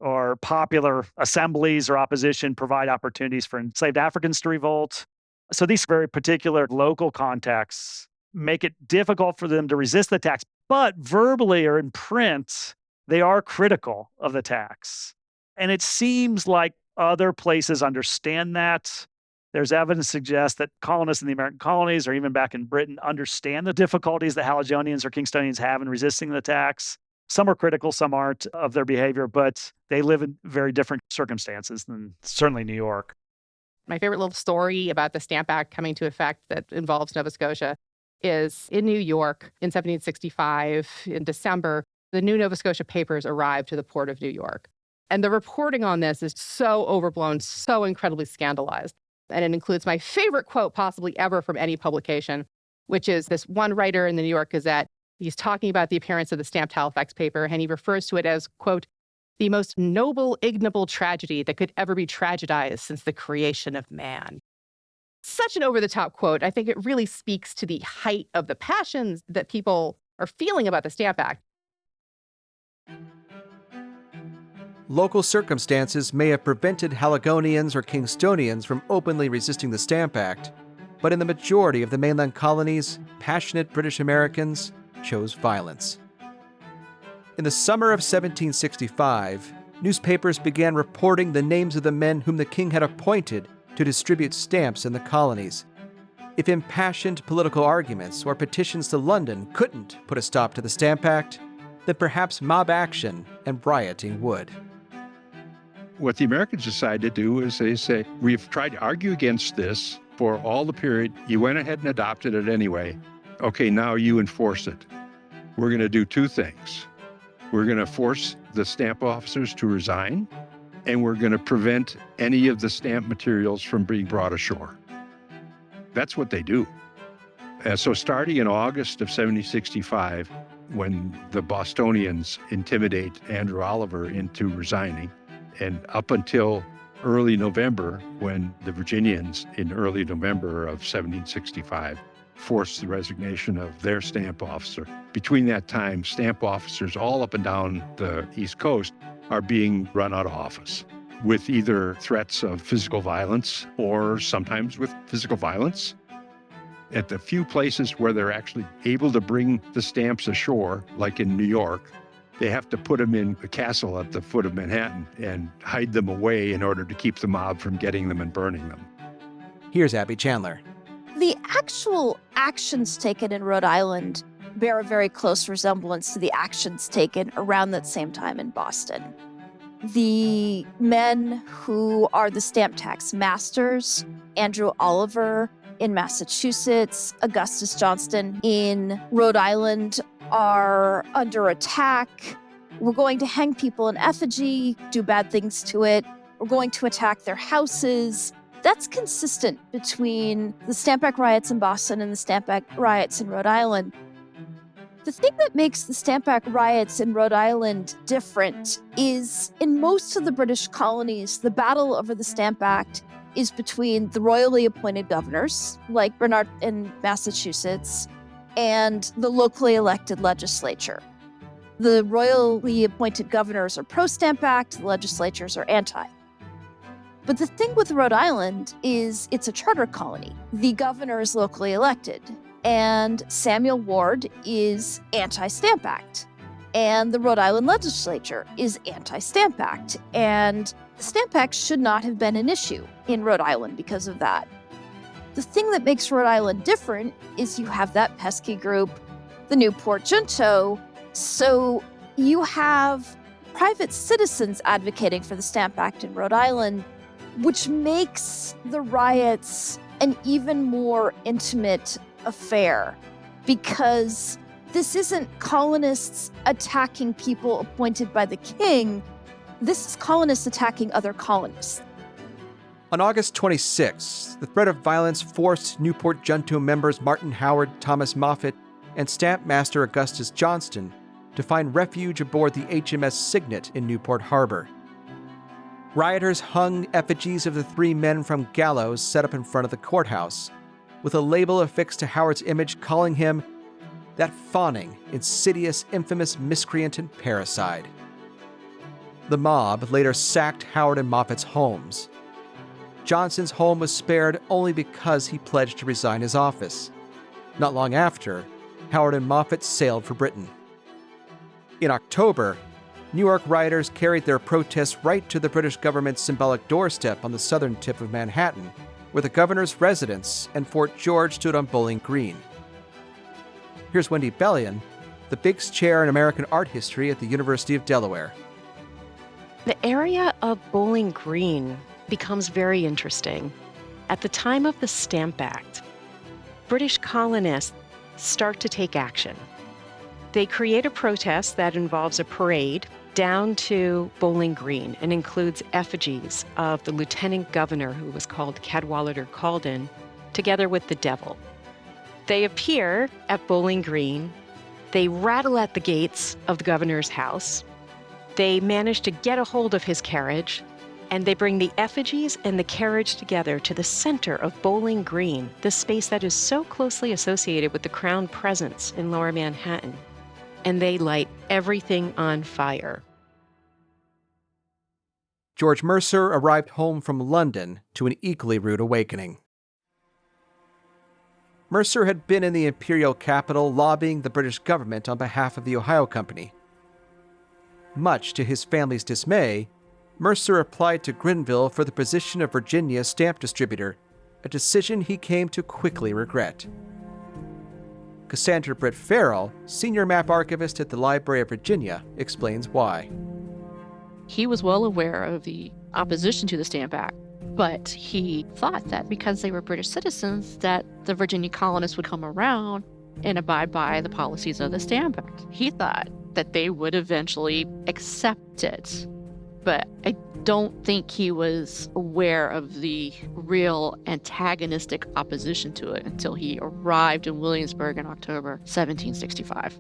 or popular assemblies or opposition provide opportunities for enslaved Africans to revolt. So these very particular local contexts make it difficult for them to resist the tax, but verbally or in print, they are critical of the tax. And it seems like other places understand that. There's evidence to suggest that colonists in the American colonies, or even back in Britain, understand the difficulties that Haligonians or Kingstonians have in resisting the tax. Some are critical, some aren't of their behavior, but they live in very different circumstances than certainly New York. My favorite little story about the Stamp Act coming to effect that involves Nova Scotia is in New York in 1765, in December, the new Nova Scotia papers arrived to the port of New York. And the reporting on this is so overblown, so incredibly scandalized. And it includes my favorite quote possibly ever from any publication, which is this one writer in the New York Gazette. He's talking about the appearance of the stamped Halifax paper, and he refers to it as, quote, the most noble, ignoble tragedy that could ever be tragedized since the creation of man. Such an over-the-top quote. I think it really speaks to the height of the passions that people are feeling about the Stamp Act. Local circumstances may have prevented Haligonians or Kingstonians from openly resisting the Stamp Act, but in the majority of the mainland colonies, passionate British Americans chose violence. In the summer of 1765, newspapers began reporting the names of the men whom the king had appointed to distribute stamps in the colonies. If impassioned political arguments or petitions to London couldn't put a stop to the Stamp Act, then perhaps mob action and rioting would. What the Americans decided to do is they say, we've tried to argue against this for all the period. You went ahead and adopted it anyway. Okay, now you enforce it. We're going to do two things. We're going to force the stamp officers to resign, and we're going to prevent any of the stamp materials from being brought ashore. That's what they do. So starting in August of 1765, when the Bostonians intimidate Andrew Oliver into resigning, and up until early November, when the Virginians in early November of 1765 forced the resignation of their stamp officer. Between that time, stamp officers all up and down the East Coast are being run out of office with either threats of physical violence or sometimes with physical violence. At the few places where they're actually able to bring the stamps ashore, like in New York, they have to put them in a castle at the foot of Manhattan and hide them away in order to keep the mob from getting them and burning them. Here's Abby Chandler. The actual actions taken in Rhode Island bear a very close resemblance to the actions taken around that same time in Boston. The men who are the stamp tax masters, Andrew Oliver in Massachusetts, Augustus Johnston in Rhode Island, are under attack. We're going to hang people in effigy, do bad things to it. We're going to attack their houses. That's consistent between the Stamp Act riots in Boston and the Stamp Act riots in Rhode Island. The thing that makes the Stamp Act riots in Rhode Island different is in most of the British colonies, the battle over the Stamp Act is between the royally appointed governors, like Bernard in Massachusetts, and the locally elected legislature. The royally appointed governors are pro-Stamp Act, the legislatures are anti. But the thing with Rhode Island is it's a charter colony. The governor is locally elected, and Samuel Ward is anti-Stamp Act, and the Rhode Island legislature is anti-Stamp Act, and the Stamp Act should not have been an issue in Rhode Island because of that. The thing that makes Rhode Island different is you have that pesky group, the Newport Junto, so you have private citizens advocating for the Stamp Act in Rhode Island, which makes the riots an even more intimate affair, because this isn't colonists attacking people appointed by the king. This is colonists attacking other colonists. On August 26, the threat of violence forced Newport Junto members Martin Howard, Thomas Moffett, and Stamp Master Augustus Johnston to find refuge aboard the HMS Signet in Newport Harbor. Rioters hung effigies of the three men from gallows set up in front of the courthouse, with a label affixed to Howard's image calling him that fawning, insidious, infamous miscreant and parricide. The mob later sacked Howard and Moffett's homes. Johnston's home was spared only because he pledged to resign his office. Not long after, Howard and Moffett sailed for Britain. In October, New York rioters carried their protests right to the British government's symbolic doorstep on the southern tip of Manhattan, where the governor's residence and Fort George stood on Bowling Green. Here's Wendy Bellion, the Biggs Chair in American Art History at the University of Delaware. The area of Bowling Green becomes very interesting. At the time of the Stamp Act, British colonists start to take action. They create a protest that involves a parade down to Bowling Green and includes effigies of the lieutenant governor, who was called Cadwallader Calden, together with the devil. They appear at Bowling Green. They rattle at the gates of the governor's house. They manage to get a hold of his carriage, and they bring the effigies and the carriage together to the center of Bowling Green, the space that is so closely associated with the Crown presence in Lower Manhattan. And they light everything on fire. George Mercer arrived home from London to an equally rude awakening. Mercer had been in the Imperial capital lobbying the British government on behalf of the Ohio Company. Much to his family's dismay, Mercer applied to Grenville for the position of Virginia stamp distributor, a decision he came to quickly regret. Cassandra Britt Farrell, senior map archivist at the Library of Virginia, explains why. He was well aware of the opposition to the Stamp Act, but he thought that because they were British citizens, that the Virginia colonists would come around and abide by the policies of the Stamp Act. He thought that they would eventually accept it, but I don't think he was aware of the real antagonistic opposition to it until he arrived in Williamsburg in October 1765.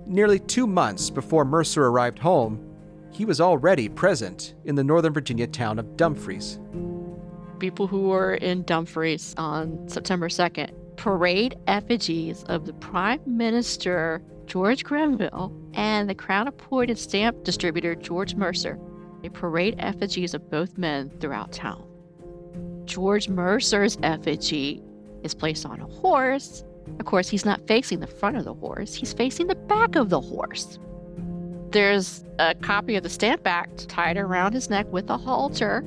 Nearly 2 months before Mercer arrived home, he was already present in the Northern Virginia town of Dumfries. People who were in Dumfries on September 2nd parade effigies of the Prime Minister George Grenville and the Crown-appointed stamp distributor George Mercer. They parade effigies of both men throughout town. George Mercer's effigy is placed on a horse. Of course, he's not facing the front of the horse, he's facing the back of the horse. There's a copy of the Stamp Act tied around his neck with a halter,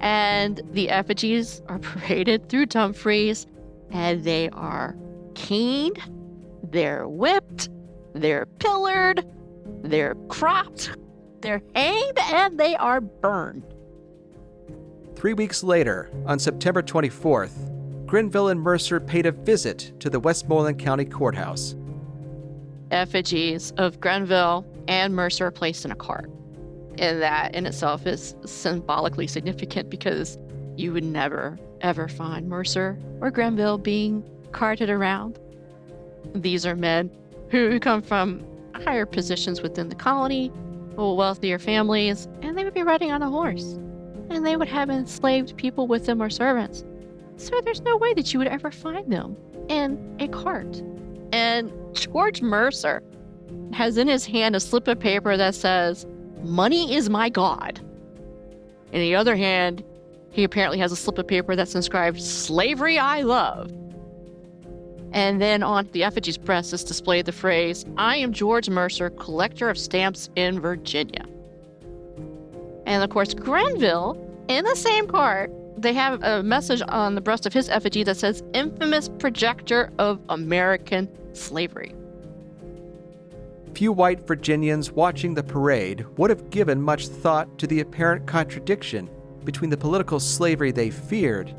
and the effigies are paraded through Dumfries, and they are caned, they're whipped, they're pillared, they're cropped, they're hanged, and they are burned. 3 weeks later, on September 24th, Grenville and Mercer paid a visit to the Westmoreland County Courthouse. Effigies of Grenville and Mercer are placed in a cart. And that in itself is symbolically significant because you would never, ever find Mercer or Grenville being carted around. These are men who come from higher positions within the colony, wealthier families, and they would be riding on a horse. And they would have enslaved people with them or servants. So there's no way that you would ever find them in a cart. And George Mercer has in his hand a slip of paper that says, "Money is my God." In the other hand, he apparently has a slip of paper that's inscribed, "Slavery I love." And then on the effigy's breast is displayed the phrase, "I am George Mercer, collector of stamps in Virginia." And of course, Grenville, in the same cart, they have a message on the breast of his effigy that says, "Infamous projector of American slavery." Few white Virginians watching the parade would have given much thought to the apparent contradiction between the political slavery they feared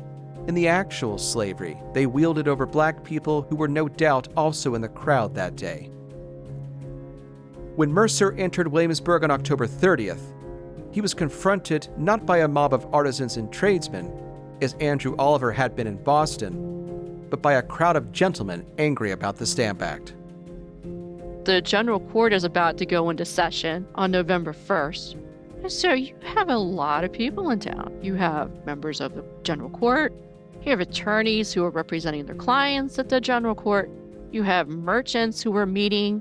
and the actual slavery they wielded over black people who were no doubt also in the crowd that day. When Mercer entered Williamsburg on October 30th, he was confronted not by a mob of artisans and tradesmen, as Andrew Oliver had been in Boston, but by a crowd of gentlemen angry about the Stamp Act. The General Court is about to go into session on November 1st. And so you have a lot of people in town. You have members of the General Court. You have attorneys who are representing their clients at the General Court. You have merchants who are meeting.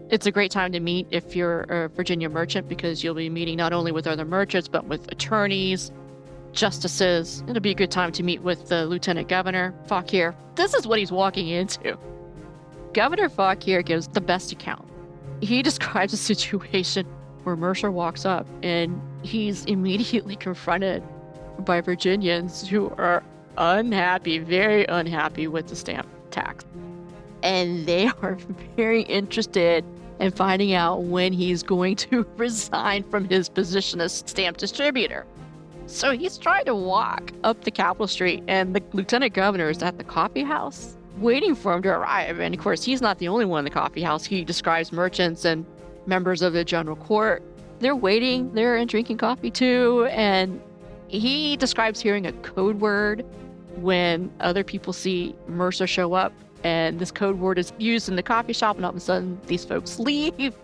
It's a great time to meet if you're a Virginia merchant because you'll be meeting not only with other merchants, but with attorneys, justices. It'll be a good time to meet with the Lieutenant Governor, Fauquier. This is what he's walking into. Governor Fauquier gives the best account. He describes a situation where Mercer walks up and he's immediately confronted by Virginians who are unhappy, very unhappy with the stamp tax. And they are very interested in finding out when he's going to resign from his position as stamp distributor. So he's trying to walk up the Capitol Street, and the lieutenant governor is at the coffee house waiting for him to arrive. And of course, he's not the only one in the coffee house. He describes merchants and members of the General Court. They're waiting, they're drinking coffee too. And he describes hearing a code word when other people see Mercer show up. And this code word is used in the coffee shop, and all of a sudden these folks leave.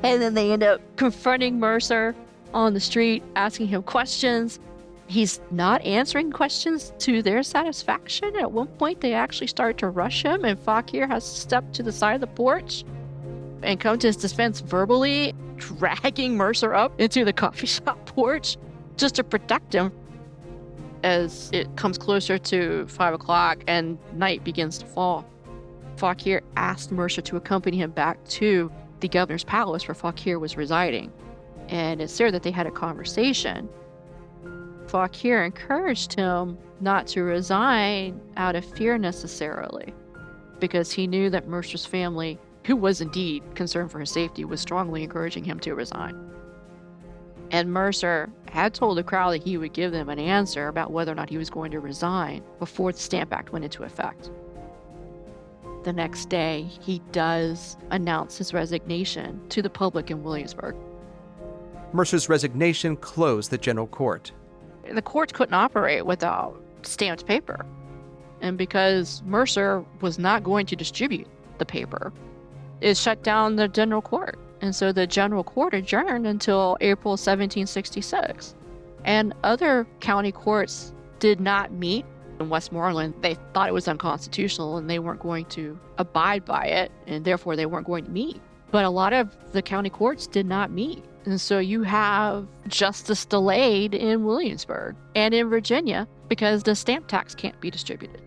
And then they end up confronting Mercer on the street, asking him questions. He's not answering questions to their satisfaction. At one point, they actually start to rush him, and Fauquier has to step to the side of the porch and come to his defense verbally, dragging Mercer up into the coffee shop porch just to protect him. As it comes closer to 5 o'clock and night begins to fall, Fauquier asked Mercer to accompany him back to the governor's palace where Fauquier was residing. And it's there that they had a conversation. Fauquier encouraged him not to resign out of fear necessarily, because he knew that Mercer's family, who was indeed concerned for his safety, was strongly encouraging him to resign. And Mercer had told the crowd that he would give them an answer about whether or not he was going to resign before the Stamp Act went into effect. The next day, he does announce his resignation to the public in Williamsburg. Mercer's resignation closed the General Court. The courts couldn't operate without stamped paper. And because Mercer was not going to distribute the paper, it shut down the general court. And so the general court adjourned until April 1766. And other county courts did not meet. In Westmoreland, they thought it was unconstitutional and they weren't going to abide by it, and therefore they weren't going to meet. But a lot of the county courts did not meet. And so you have justice delayed in Williamsburg and in Virginia because the stamp tax can't be distributed.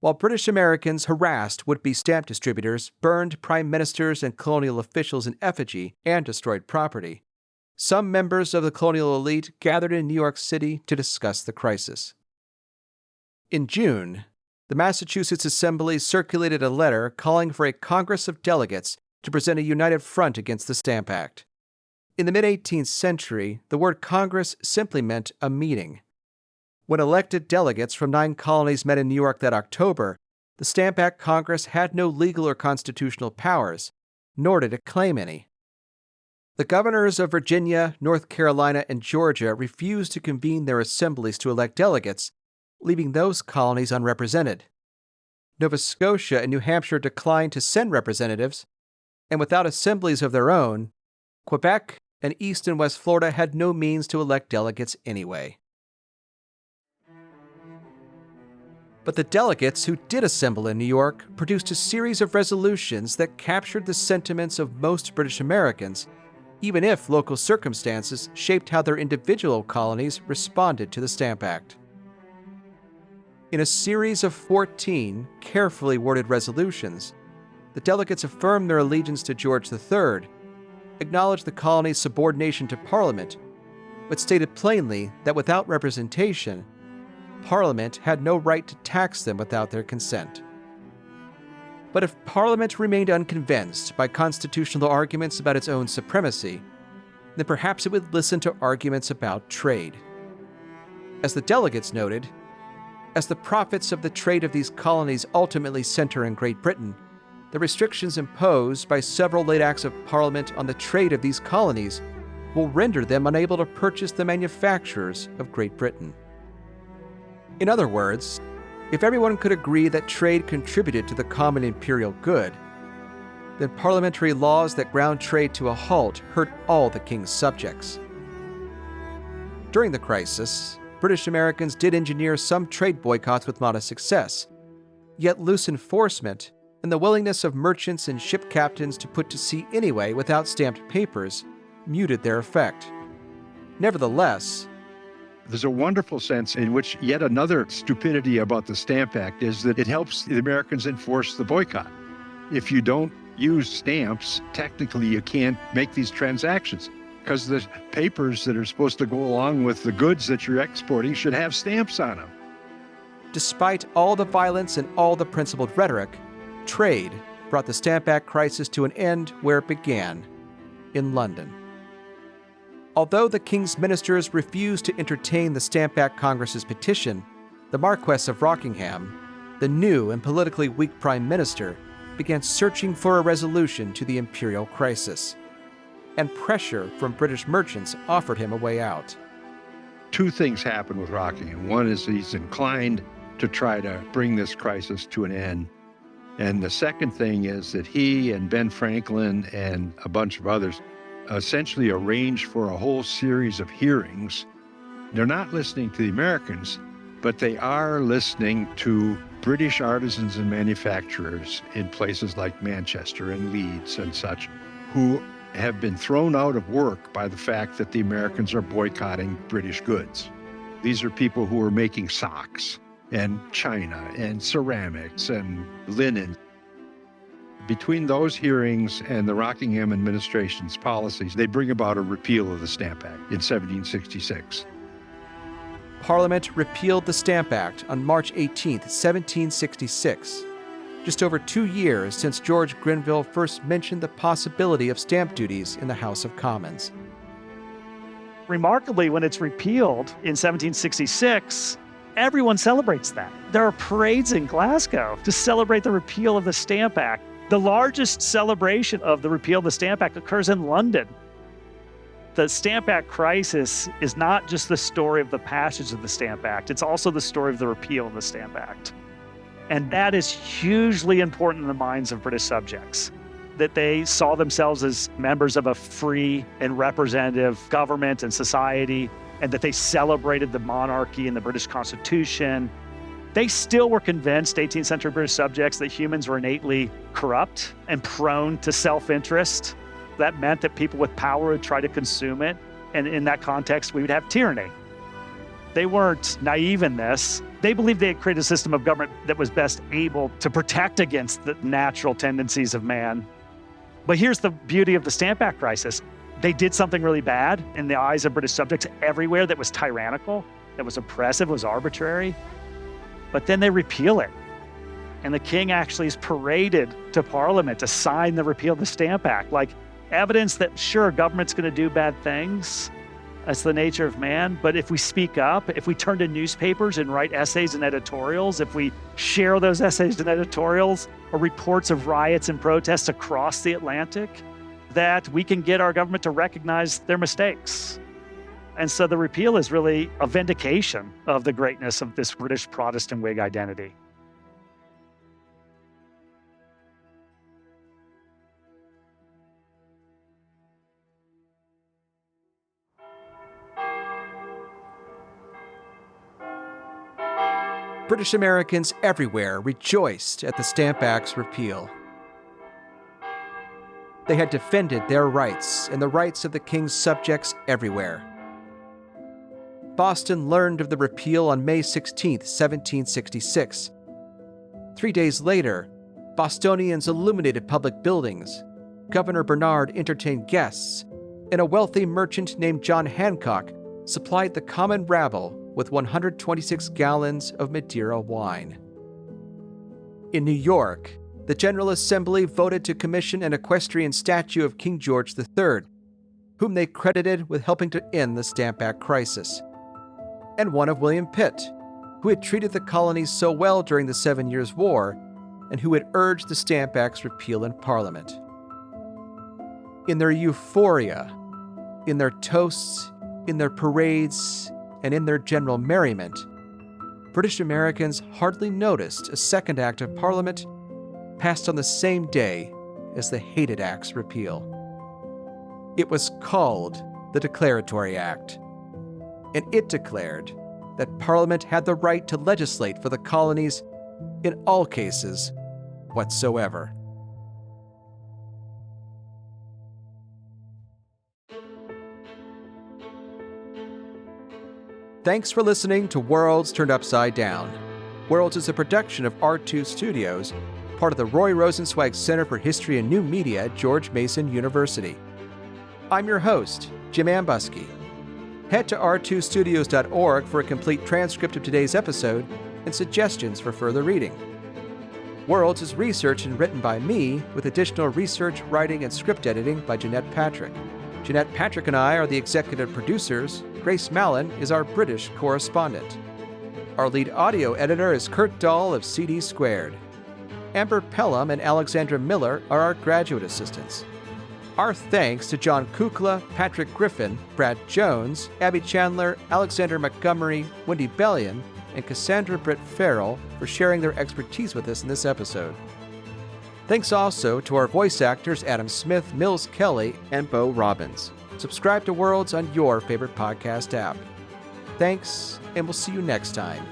While British Americans harassed would-be stamp distributors, burned prime ministers and colonial officials in effigy, and destroyed property, some members of the colonial elite gathered in New York City to discuss the crisis. In June, the Massachusetts Assembly circulated a letter calling for a Congress of Delegates to present a united front against the Stamp Act. In the mid-18th century, the word Congress simply meant a meeting. When elected delegates from 9 colonies met in New York that October, the Stamp Act Congress had no legal or constitutional powers, nor did it claim any. The governors of Virginia, North Carolina, and Georgia refused to convene their assemblies to elect delegates, leaving those colonies unrepresented. Nova Scotia and New Hampshire declined to send representatives, and without assemblies of their own, Quebec and East and West Florida had no means to elect delegates anyway. But the delegates who did assemble in New York produced a series of resolutions that captured the sentiments of most British Americans, even if local circumstances shaped how their individual colonies responded to the Stamp Act. In a series of 14 carefully worded resolutions, the delegates affirmed their allegiance to George III, acknowledged the colony's subordination to Parliament, but stated plainly that without representation, Parliament had no right to tax them without their consent. But if Parliament remained unconvinced by constitutional arguments about its own supremacy, then perhaps it would listen to arguments about trade. As the delegates noted, as the profits of the trade of these colonies ultimately center in Great Britain, the restrictions imposed by several late acts of Parliament on the trade of these colonies will render them unable to purchase the manufactures of Great Britain. In other words, if everyone could agree that trade contributed to the common imperial good, then parliamentary laws that ground trade to a halt hurt all the king's subjects. During the crisis, British Americans did engineer some trade boycotts with modest success, yet loose enforcement and the willingness of merchants and ship captains to put to sea anyway without stamped papers muted their effect. Nevertheless, there's a wonderful sense in which yet another stupidity about the Stamp Act is that it helps the Americans enforce the boycott. If you don't use stamps, technically you can't make these transactions because the papers that are supposed to go along with the goods that you're exporting should have stamps on them. Despite all the violence and all the principled rhetoric, trade brought the Stamp Act crisis to an end where it began, in London. Although the king's ministers refused to entertain the Stamp Act Congress's petition, the Marquess of Rockingham, the new and politically weak prime minister, began searching for a resolution to the imperial crisis, and pressure from British merchants offered him a way out. 2 things happen with Rockingham. One is he's inclined to try to bring this crisis to an end. And the second thing is that he and Ben Franklin and a bunch of others essentially arranged for a whole series of hearings. They're not listening to the Americans, but they are listening to British artisans and manufacturers in places like Manchester and Leeds and such, who have been thrown out of work by the fact that the Americans are boycotting British goods. These are people who are making socks and china and ceramics and linen. Between those hearings and the Rockingham administration's policies, they bring about a repeal of the Stamp Act in 1766. Parliament repealed the Stamp Act on March 18, 1766, just over 2 years since George Grenville first mentioned the possibility of stamp duties in the House of Commons. Remarkably, when it's repealed in 1766, everyone celebrates that. There are parades in Glasgow to celebrate the repeal of the Stamp Act. The largest celebration of the repeal of the Stamp Act occurs in London. The Stamp Act crisis is not just the story of the passage of the Stamp Act, it's also the story of the repeal of the Stamp Act. And that is hugely important in the minds of British subjects, that they saw themselves as members of a free and representative government and society, and that they celebrated the monarchy and the British Constitution. They still were convinced, 18th century British subjects, that humans were innately corrupt and prone to self-interest. That meant that people with power would try to consume it. And in that context, we would have tyranny. They weren't naive in this. They believed they had created a system of government that was best able to protect against the natural tendencies of man. But here's the beauty of the Stamp Act crisis. They did something really bad in the eyes of British subjects everywhere that was tyrannical, that was oppressive, was arbitrary. But then they repeal it. And the king actually is paraded to Parliament to sign the repeal of the Stamp Act, like evidence that, sure, government's going to do bad things. That's the nature of man. But if we speak up, if we turn to newspapers and write essays and editorials, if we share those essays and editorials or reports of riots and protests across the Atlantic, that we can get our government to recognize their mistakes. And so the repeal is really a vindication of the greatness of this British Protestant Whig identity. British Americans everywhere rejoiced at the Stamp Act's repeal. They had defended their rights and the rights of the king's subjects everywhere. Boston learned of the repeal on May 16, 1766. 3 days later, Bostonians illuminated public buildings, Governor Bernard entertained guests, and a wealthy merchant named John Hancock supplied the common rabble with 126 gallons of Madeira wine. In New York, the General Assembly voted to commission an equestrian statue of King George III, whom they credited with helping to end the Stamp Act crisis, and one of William Pitt, who had treated the colonies so well during the 7 Years' War and who had urged the Stamp Act's repeal in Parliament. In their euphoria, in their toasts, in their parades, and in their general merriment, British Americans hardly noticed a second act of Parliament passed on the same day as the hated Act's repeal. It was called the Declaratory Act, and it declared that Parliament had the right to legislate for the colonies in all cases whatsoever. Thanks for listening to Worlds Turned Upside Down. Worlds is a production of R2 Studios, part of the Roy Rosenzweig Center for History and New Media at George Mason University. I'm your host, Jim Ambuske. Head to r2studios.org for a complete transcript of today's episode and suggestions for further reading. Worlds is researched and written by me, with additional research, writing, and script editing by Jeanette Patrick. Jeanette Patrick and I are the executive producers. Grace Mallon is our British correspondent. Our lead audio editor is Kurt Dahl of CD Squared. Amber Pelham and Alexandra Miller are our graduate assistants. Our thanks to John Kukla, Patrick Griffin, Brad Jones, Abby Chandler, Alexander Montgomery, Wendy Bellion, and Cassandra Britt Farrell for sharing their expertise with us in this episode. Thanks also to our voice actors Adam Smith, Mills Kelly, and Beau Robbins. Subscribe to Worlds on your favorite podcast app. Thanks, and we'll see you next time.